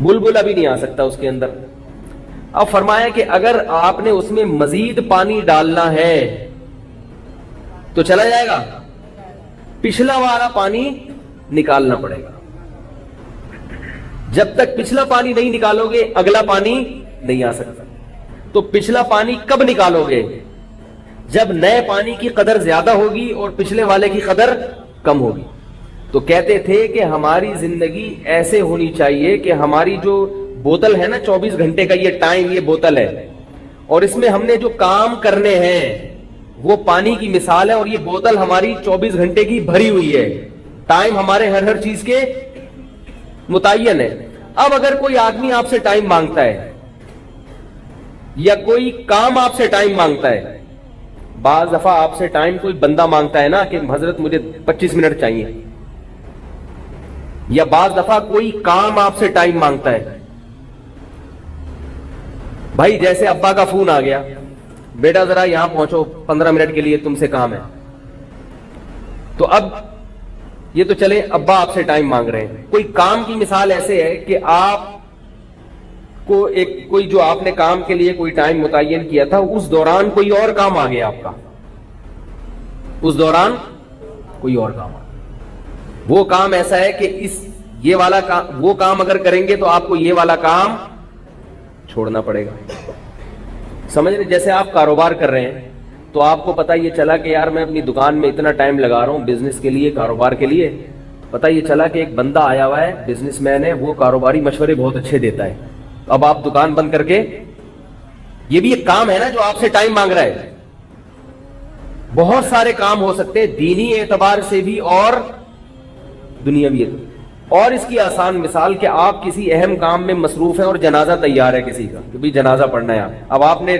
بلبلہ بھی نہیں آ سکتا اس کے اندر. اب فرمایا کہ اگر آپ نے اس میں مزید پانی ڈالنا ہے تو چلا جائے گا, پچھلا والا پانی نکالنا پڑے گا. جب تک پچھلا پانی نہیں نکالو گے اگلا پانی نہیں آ سکتا. تو پچھلا پانی کب نکالو گے؟ جب نئے پانی کی قدر زیادہ ہوگی اور پچھلے والے کی قدر کم ہوگی. تو کہتے تھے کہ ہماری زندگی ایسے ہونی چاہیے کہ ہماری جو بوتل ہے نا 24 گھنٹے کا یہ ٹائم, یہ بوتل ہے, اور اس میں ہم نے جو کام کرنے ہیں وہ پانی کی مثال ہے, اور یہ بوتل ہماری 24 گھنٹے کی بھری ہوئی ہے. ٹائم ہمارے ہر چیز کے متعین ہے. اب اگر کوئی آدمی آپ سے ٹائم مانگتا ہے یا کوئی کام آپ سے ٹائم مانگتا ہے, بعض دفعہ آپ سے ٹائم کوئی بندہ مانگتا ہے نا کہ حضرت مجھے 25 منٹ چاہیے, یا بعض دفعہ کوئی کام آپ سے ٹائم مانگتا ہے. بھائی جیسے ابا کا فون آ گیا, بیٹا ذرا یہاں پہنچو 15 منٹ کے لیے تم سے کام ہے. تو اب یہ تو چلے ابا آپ سے ٹائم مانگ رہے ہیں. کوئی کام کی مثال ایسے ہے کہ آپ کو کوئی جو آپ نے کام کے لیے کوئی ٹائم متعین کیا تھا, اس دوران کوئی اور کام آ گیا آپ کا, اس دوران کوئی اور کام آ گیا. وہ کام ایسا ہے کہ یہ والا کام, وہ کام اگر کریں گے تو آپ کو یہ والا کام چھوڑنا پڑے گا. سمجھ رہے؟ جیسے آپ کاروبار کر رہے ہیں تو آپ کو پتا یہ چلا کہ یار میں اپنی دکان میں اتنا ٹائم لگا رہا ہوں بزنس کے لیے, کاروبار کے لیے. پتا یہ چلا کہ ایک بندہ آیا ہوا ہے, بزنس مین ہے, وہ کاروباری مشورے بہت اچھے دیتا ہے. اب آپ دکان بند کر کے, یہ بھی ایک کام ہے نا جو آپ سے ٹائم مانگ رہا ہے. بہت سارے کام ہو سکتے ہیں دینی اعتبار سے بھی اور دنیاوی اعتبار. اور اس کی آسان مثال کہ آپ کسی اہم کام میں مصروف ہیں اور جنازہ تیار ہے کسی کا کہ بھی جنازہ پڑھنا ہے. اب آپ نے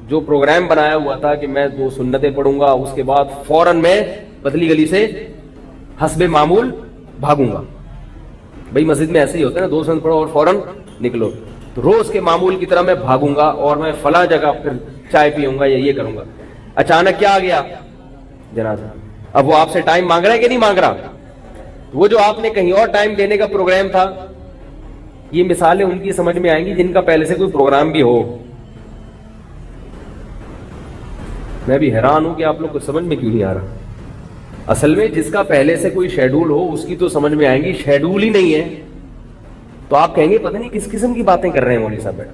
جو پروگرام بنایا ہوا تھا کہ میں 2 سنتیں پڑھوں گا, اس کے بعد فوراً میں پتلی گلی سے حسب معمول بھاگوں گا. بھائی مسجد میں ایسے ہی ہوتا ہے نا, 2 سنت پڑھو اور فوراً نکلو. تو روز کے معمول کی طرح میں بھاگوں گا اور میں فلاں جگہ پھر چائے پیوں گا یا یہ کروں گا. اچانک کیا آ گیا؟ جنازہ. اب وہ آپ سے ٹائم مانگ رہا ہے کہ نہیں مانگ رہا؟ وہ جو آپ نے کہیں اور ٹائم دینے کا پروگرام تھا, یہ مثالیں ان کی سمجھ میں آئیں گی جن کا پہلے سے کوئی پروگرام بھی ہو. میں بھی حیران ہوں کہ آپ لوگ کو سمجھ میں کیوں نہیں آ رہا. اصل میں جس کا پہلے سے کوئی شیڈول ہو اس کی تو سمجھ میں آئیں گی, شیڈول ہی نہیں ہے تو آپ کہیں گے پتہ نہیں کس قسم کی باتیں کر رہے ہیں مولوی صاحب. بیٹا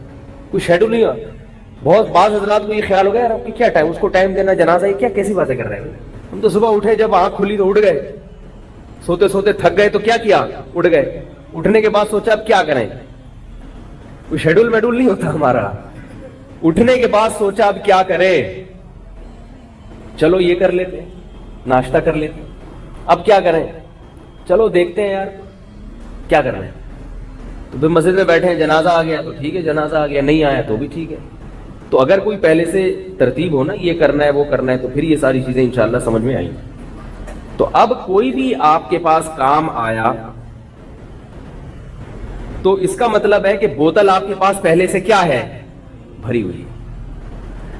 کوئی شیڈول نہیں ہوا. بہت بعض حضرات کو یہ خیال ہو گیا یار آپ کی کیا ٹائم, اس کو ٹائم دینا جنازہ ہے, کیا کیسی باتیں کر رہے ہیں. ہم تو صبح اٹھے, جب آنکھ کھلی تو اٹھ گئے, سوتے سوتے تھک گئے تو کیا اٹھ گئے. اٹھنے کے بعد سوچا اب کیا کریں, کوئی شیڈول میڈول نہیں ہوتا ہمارا. اٹھنے کے بعد سوچا اب کیا کرے, چلو یہ کر لیتے, ناشتہ کر لیتے. اب کیا کریں, چلو دیکھتے ہیں یار کیا کر رہے ہیں. تو پھر مسجد میں بیٹھے ہیں, جنازہ آ گیا تو ٹھیک ہے, جنازہ آ گیا, نہیں آیا تو بھی ٹھیک ہے. تو اگر کوئی پہلے سے ترتیب ہو نا, یہ کرنا ہے وہ کرنا ہے, تو پھر یہ ساری چیزیں انشاءاللہ سمجھ میں آئیں. تو اب کوئی بھی آپ کے پاس کام آیا تو اس کا مطلب ہے کہ بوتل آپ کے پاس پہلے سے کیا ہے, بھری ہوئی.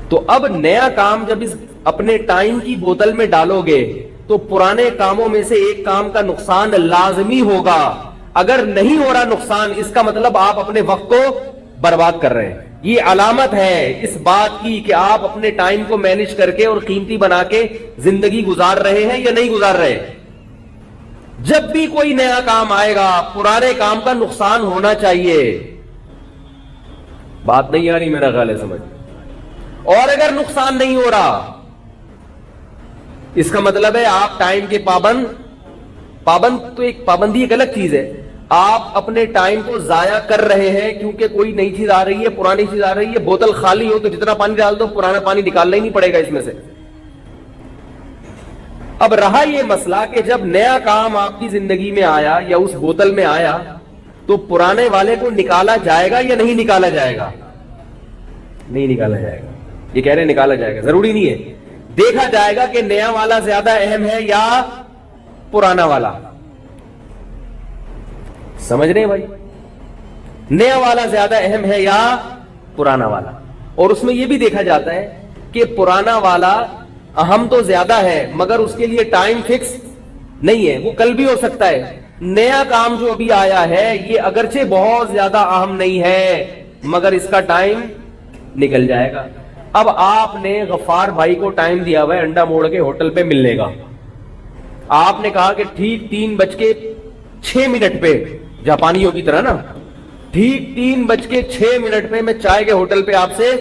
تو اب نیا کام جب اس اپنے ٹائم کی بوتل میں ڈالو گے تو پرانے کاموں میں سے ایک کام کا نقصان لازمی ہوگا. اگر نہیں ہو رہا نقصان, اس کا مطلب آپ اپنے وقت کو برباد کر رہے ہیں. یہ علامت ہے اس بات کی کہ آپ اپنے ٹائم کو مینج کر کے اور قیمتی بنا کے زندگی گزار رہے ہیں یا نہیں گزار رہے. جب بھی کوئی نیا کام آئے گا پرانے کام کا نقصان ہونا چاہیے. بات نہیں آ رہی میرا خیال ہے سمجھ. اور اگر نقصان نہیں ہو رہا اس کا مطلب ہے آپ ٹائم کے پابند تو ایک پابندی ایک الگ چیز ہے. آپ اپنے ٹائم کو ضائع کر رہے ہیں کیونکہ کوئی نئی چیز آ رہی ہے, پرانی چیز آ رہی ہے. بوتل خالی ہو تو جتنا پانی ڈال دو, پرانا پانی نکالنا ہی نہیں پڑے گا اس میں سے. اب رہا یہ مسئلہ کہ جب نیا کام آپ کی زندگی میں آیا یا اس بوتل میں آیا تو پرانے والے کو نکالا جائے گا یا نہیں نکالا جائے گا؟ نہیں نکالا جائے گا. یہ کہہ رہے نکالا جائے گا, ضروری نہیں ہے. دیکھا جائے گا کہ نیا والا زیادہ اہم ہے یا پرانا والا. سمجھ رہے ہیں بھائی, نیا والا زیادہ اہم ہے یا پرانا والا. اور اس میں یہ بھی دیکھا جاتا ہے کہ پرانا والا اہم تو زیادہ ہے مگر اس کے لیے ٹائم فکس نہیں ہے, وہ کل بھی ہو سکتا ہے. نیا کام جو ابھی آیا ہے یہ اگرچہ بہت زیادہ اہم نہیں ہے مگر اس کا ٹائم نکل جائے گا. اب آپ نے غفار بھائی کو ٹائم دیا ہوا ہے انڈا موڑ کے ہوٹل پہ ملنے کا. آپ نے کہا کہ ٹھیک 3:06 پہ، جاپانیوں کی طرح نا، ٹھیک 3:06 پہ میں چائے کے ہوٹل پہ آپ سے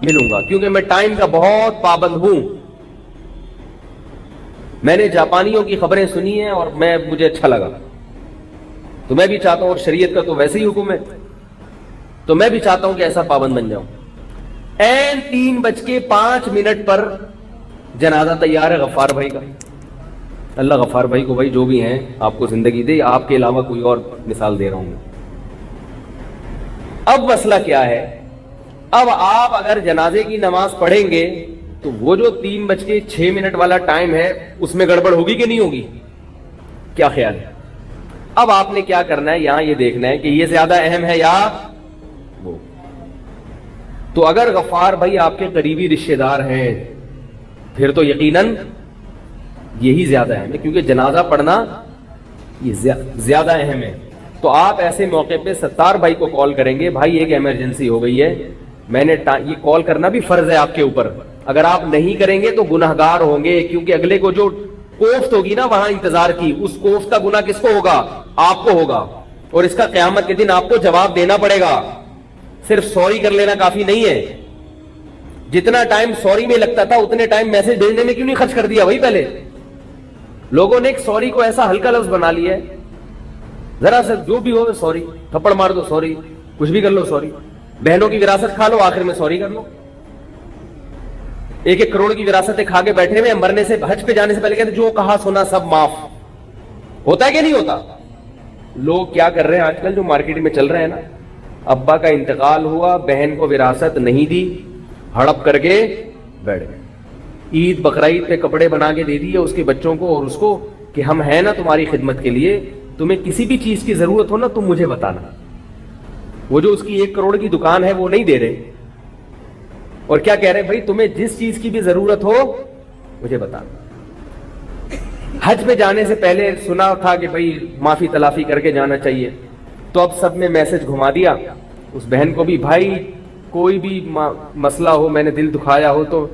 ملوں گا، کیونکہ میں ٹائم کا بہت پابند ہوں. میں نے جاپانیوں کی خبریں سنی ہیں اور مجھے اچھا لگا، تو میں بھی چاہتا ہوں، اور شریعت کا تو ویسے ہی حکم ہے، تو میں بھی چاہتا ہوں کہ ایسا پابند بن جاؤں. این 3:05 پر جنازہ تیار ہے غفار بھائی کا. اللہ غفار بھائی کو، بھائی جو بھی ہیں آپ کو زندگی دے، آپ کے علاوہ کوئی اور مثال دے رہا ہوں. اب مسئلہ کیا ہے؟ اب آپ اگر جنازے کی نماز پڑھیں گے تو وہ جو 3:06 والا ٹائم ہے اس میں گڑبڑ ہوگی کہ نہیں ہوگی؟ کیا خیال ہے؟ اب آپ نے کیا کرنا ہے، یہاں یہ دیکھنا ہے کہ یہ زیادہ اہم ہے یا وہ. تو اگر غفار بھائی آپ کے قریبی رشتے دار ہیں پھر تو یقیناً یہی زیادہ اہم ہے، کیونکہ جنازہ پڑھنا یہ زیادہ اہم ہے. تو آپ ایسے موقع پہ ستار بھائی کو کال کریں گے، بھائی ایک ایمرجنسی ہو گئی ہے، میں نے یہ کال کرنا بھی فرض ہے آپ کے اوپر. اگر آپ نہیں کریں گے تو گناہگار ہوں گے، کیونکہ اگلے کو جو کوفت ہوگی نا وہاں انتظار کی، اس کوفت کا گناہ کس کو ہوگا؟ آپ کو ہوگا، اور اس کا قیامت کے دن آپ کو جواب دینا پڑے گا. صرف سوری کر لینا کافی نہیں ہے. جتنا ٹائم سوری میں لگتا تھا اتنے ٹائم میسج بھیجنے میں کیوں نہیں خرچ کر دیا بھائی؟ پہلے لوگوں نے ایک سوری کو ایسا ہلکا لفظ بنا لیا ہے، ذرا سا جو بھی ہو سوری، تھپڑ مار دو سوری، کچھ بھی کر لو سوری، بہنوں کی وراثت کھا لو آخر میں سوری کر لو. 1 کروڑ کی وراثتیں کھا کے بیٹھے ہوئے، مرنے سے حج پہ جانے سے پہلے کہتے جو کہا سنا سب معاف. ہوتا ہے کہ نہیں ہوتا؟ لوگ کیا کر رہے ہیں آج کل جو مارکیٹ میں چل رہے ہیں نا، ابا کا انتقال ہوا، بہن کو وراثت نہیں دی، ہڑپ کر کے بیٹھ گئے. عید بقرعید پہ کپڑے بنا کے دے دیے اس کے بچوں کو اور اس کو کہ ہم ہیں نا تمہاری خدمت کے لیے، تمہیں کسی بھی چیز کی ضرورت ہو نا تم مجھے بتانا. وہ جو اس کی 1 کروڑ کی دکان ہے وہ نہیں دے رہے، اور کیا کہہ رہے ہیں؟ بھائی تمہیں جس چیز کی بھی ضرورت ہو مجھے بتانا. حج پہ جانے سے پہلے سنا تھا کہ بھائی معافی تلافی کر کے جانا چاہیے، تو اب سب نے میسج گھما دیا اس بہن کو بھی، بھائی کوئی بھی مسئلہ ہو، میں نے دل دکھایا ہو تو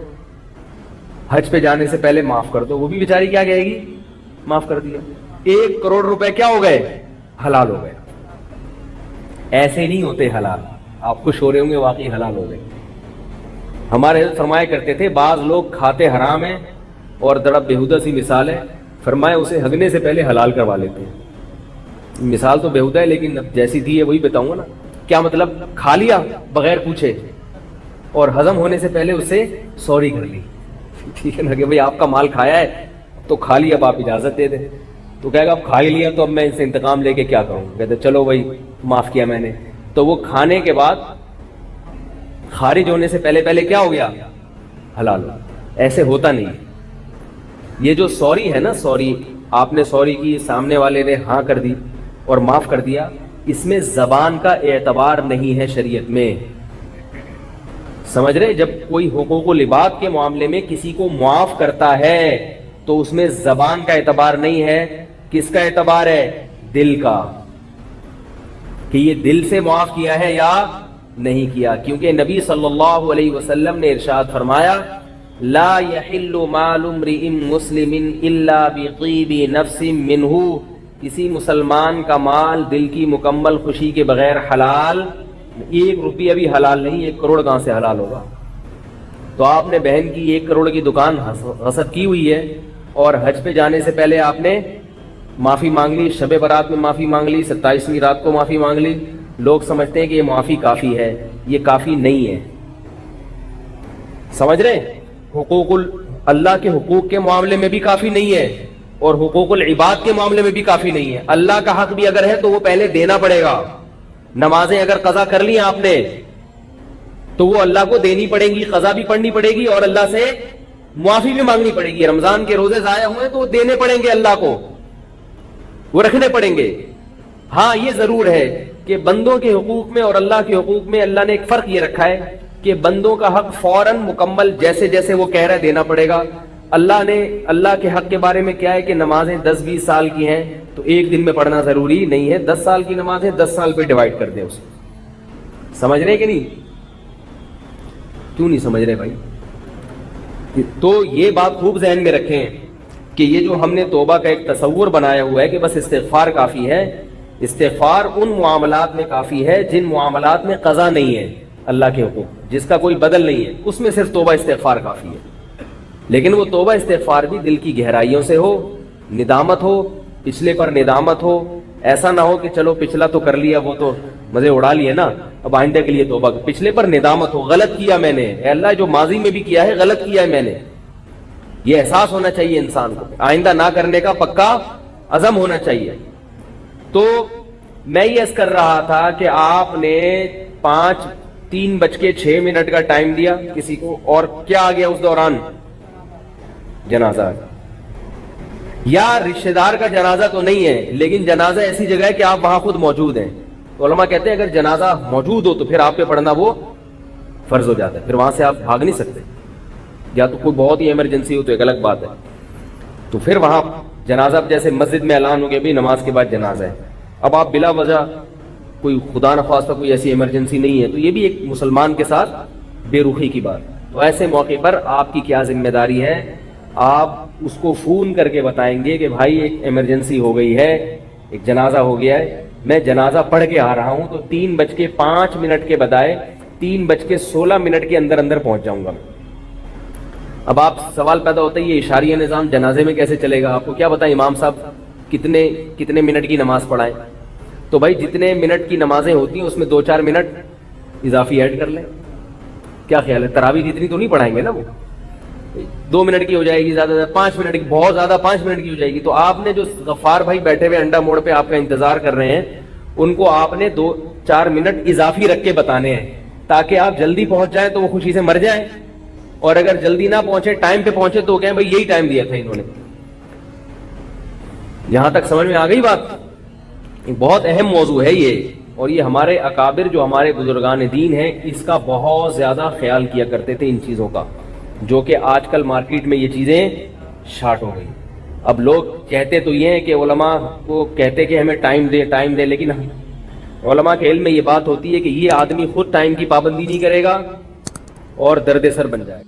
حج پہ جانے سے پہلے معاف کر دو. وہ بھی بیچاری کیا کہے گی؟ معاف کر دیا. 1 کروڑ روپے کیا ہو گئے؟ حلال ہو گئے. ایسے نہیں ہوتے حلال، آپ خوش ہو رہے ہوں گے واقعی حلال ہو گئے. ہمارے حضرت فرمایا کرتے تھے بعض لوگ کھاتے حرام ہیں اور درب بےہودہ سی مثال ہے، فرمایا اسے ہگنے سے پہلے حلال کروا لیتے ہیں. مثال تو بےہودہ ہے لیکن جیسی تھی ہے وہی بتاؤں گا نا. کیا مطلب؟ کھا لیا بغیر پوچھے اور ہضم ہونے سے پہلے اسے سوری کر لی. ٹھیک ہے نا کہ بھائی آپ کا مال کھایا ہے تو کھا لیا، اب آپ اجازت دے دیں. تو کہے گا اب کھا ہی لیا تو اب میں ان سے انتقام لے کے کیا کروں؟ کہتے چلو بھائی معاف کیا میں نے. تو وہ کھانے کے بعد خارج ہونے سے پہلے کیا ہو گیا؟ حلال ہو. ایسے ہوتا نہیں. یہ جو سوری ہے نا، سوری آپ نے سوری کی، سامنے والے نے ہاں کر دی اور معاف کر دیا، اس میں زبان کا اعتبار نہیں ہے شریعت میں. سمجھ رہے؟ جب کوئی حقوق العباد کے معاملے میں کسی کو معاف کرتا ہے تو اس میں زبان کا اعتبار نہیں ہے. کس کا اعتبار ہے؟ دل کا، کہ یہ دل سے معاف کیا ہے یا نہیں کیا. کیونکہ نبی صلی اللہ علیہ وسلم نے ارشاد فرمایا لا يحل مال امرئ مسلم الا بطیب نفس منہ، کسی مسلمان کا مال دل کی مکمل خوشی کے بغیر حلال. 1 روپیہ بھی حلال نہیں، 1 کروڑ کہاں سے حلال ہوگا؟ تو آپ نے بہن کی 1 کروڑ کی دکان غصب کی ہوئی ہے اور حج پہ جانے سے پہلے آپ نے معافی مانگ لی، شب برات میں معافی مانگ لی، 27ویں رات کو معافی مانگ لی. لوگ سمجھتے ہیں کہ یہ معافی کافی ہے، یہ کافی نہیں ہے. سمجھ رہے؟ حقوق اللہ کے حقوق کے معاملے میں بھی کافی نہیں ہے اور حقوق العباد کے معاملے میں بھی کافی نہیں ہے. اللہ کا حق بھی اگر ہے تو وہ پہلے دینا پڑے گا. نمازیں اگر قضا کر لی آپ نے تو وہ اللہ کو دینی پڑیں گی، قضا بھی پڑھنی پڑے گی اور اللہ سے معافی بھی مانگنی پڑے گی. رمضان کے روزے ضائع ہوئے تو وہ دینے پڑیں گے اللہ کو، وہ رکھنے پڑیں گے. ہاں یہ ضرور ہے کہ بندوں کے حقوق میں اور اللہ کے حقوق میں اللہ نے ایک فرق یہ رکھا ہے کہ بندوں کا حق فوراً مکمل جیسے جیسے وہ کہہ رہا ہے دینا پڑے گا. اللہ نے اللہ کے حق کے بارے میں کیا ہے کہ نمازیں 10-20 سال کی ہیں تو 1 دن میں پڑھنا ضروری نہیں ہے. 10 سال کی نمازیں 10 سال پہ ڈیوائڈ کر دیں اسے. سمجھ رہے کہ نہیں؟ کیوں نہیں سمجھ رہے بھائی؟ تو یہ بات خوب ذہن میں رکھیں کہ یہ جو ہم نے توبہ کا ایک تصور بنایا ہوا ہے کہ بس استغفار کافی ہے، استغفار ان معاملات میں کافی ہے جن معاملات میں قضا نہیں ہے اللہ کے حقوق، جس کا کوئی بدل نہیں ہے، اس میں صرف توبہ استغفار کافی ہے۔ لیکن وہ توبہ استغفار بھی دل کی گہرائیوں سے ہو، ندامت ہو، پچھلے پر ندامت ہو، ایسا نہ ہو کہ چلو پچھلا تو کر لیا، وہ تو مزے اڑا لیے نا، اب آئندہ کے لیے توبہ، پچھلے پر ندامت ہو، غلط کیا میں نے، اے اللہ جو ماضی میں بھی کیا ہے غلط کیا ہے میں نے، یہ احساس ہونا چاہیے انسان کو، آئندہ نہ کرنے کا پکا عزم ہونا چاہیے۔ تو میں یہ عرض کر رہا تھا کہ آپ نے 3:06 کا ٹائم دیا کسی کو، اور کیا آ گیا اس دوران؟ جنازہ، یا رشتہ دار کا جنازہ تو نہیں ہے لیکن جنازہ ایسی جگہ ہے کہ آپ وہاں خود موجود ہیں، تو علماء کہتے ہیں اگر جنازہ موجود ہو تو پھر آپ پہ پڑھنا وہ فرض ہو جاتا ہے، پھر وہاں سے آپ بھاگ نہیں سکتے، یا تو کوئی بہت ہی ایمرجنسی ہو تو ایک الگ بات ہے، تو پھر وہاں جنازہ، جیسے مسجد میں اعلان ہو گیا بھی نماز کے بعد جنازہ ہے، اب آپ بلا وجہ کوئی خدا نخواستہ کوئی ایسی ایمرجنسی نہیں ہے، تو یہ بھی ایک مسلمان کے ساتھ بے رخی کی بات، تو ایسے موقع پر آپ کی کیا ذمہ داری ہے؟ آپ اس کو فون کر کے بتائیں گے کہ بھائی ایک ایمرجنسی ہو گئی ہے، ایک جنازہ ہو گیا ہے، میں جنازہ پڑھ کے آ رہا ہوں، تو 3:05 کے بدائے 3:16 کے اندر اندر پہنچ جاؤں گا۔ اب آپ سوال پیدا ہوتا ہے یہ اشاریہ نظام جنازے میں کیسے چلے گا؟ آپ کو کیا بتائیں امام صاحب کتنے منٹ کی نماز پڑھائیں؟ تو بھائی جتنے منٹ کی نمازیں ہوتی ہیں اس میں 2-4 منٹ اضافی ایڈ کر لیں، کیا خیال ہے؟ تراویح جتنی تو نہیں پڑھائیں گے نا، وہ 2 منٹ کی ہو جائے گی، زیادہ 5 منٹ کی، بہت زیادہ 5 منٹ کی ہو جائے گی، تو آپ نے جو غفار بھائی بیٹھے ہوئے انڈا موڑ پہ آپ کا انتظار کر رہے ہیں، ان کو آپ نے 2-4 منٹ اضافی رکھ کے بتانے ہیں تاکہ آپ جلدی پہنچ جائیں تو وہ خوشی سے مر جائیں، اور اگر جلدی نہ پہنچے، ٹائم پہ پہنچے تو کہیں بھائی یہی ٹائم دیا تھا انہوں نے۔ یہاں تک سمجھ میں آ گئی بات؟ بہت اہم موضوع ہے یہ، اور یہ ہمارے اکابر جو ہمارے بزرگان دین ہیں اس کا بہت زیادہ خیال کیا کرتے تھے ان چیزوں کا، جو کہ آج کل مارکیٹ میں یہ چیزیں شارٹ ہو گئی۔ اب لوگ کہتے تو یہ ہیں کہ علماء کو کہتے کہ ہمیں ٹائم دے، لیکن علماء کے علم میں یہ بات ہوتی ہے کہ یہ آدمی خود ٹائم کی پابندی نہیں کرے گا اور درد سر بن جائے گا۔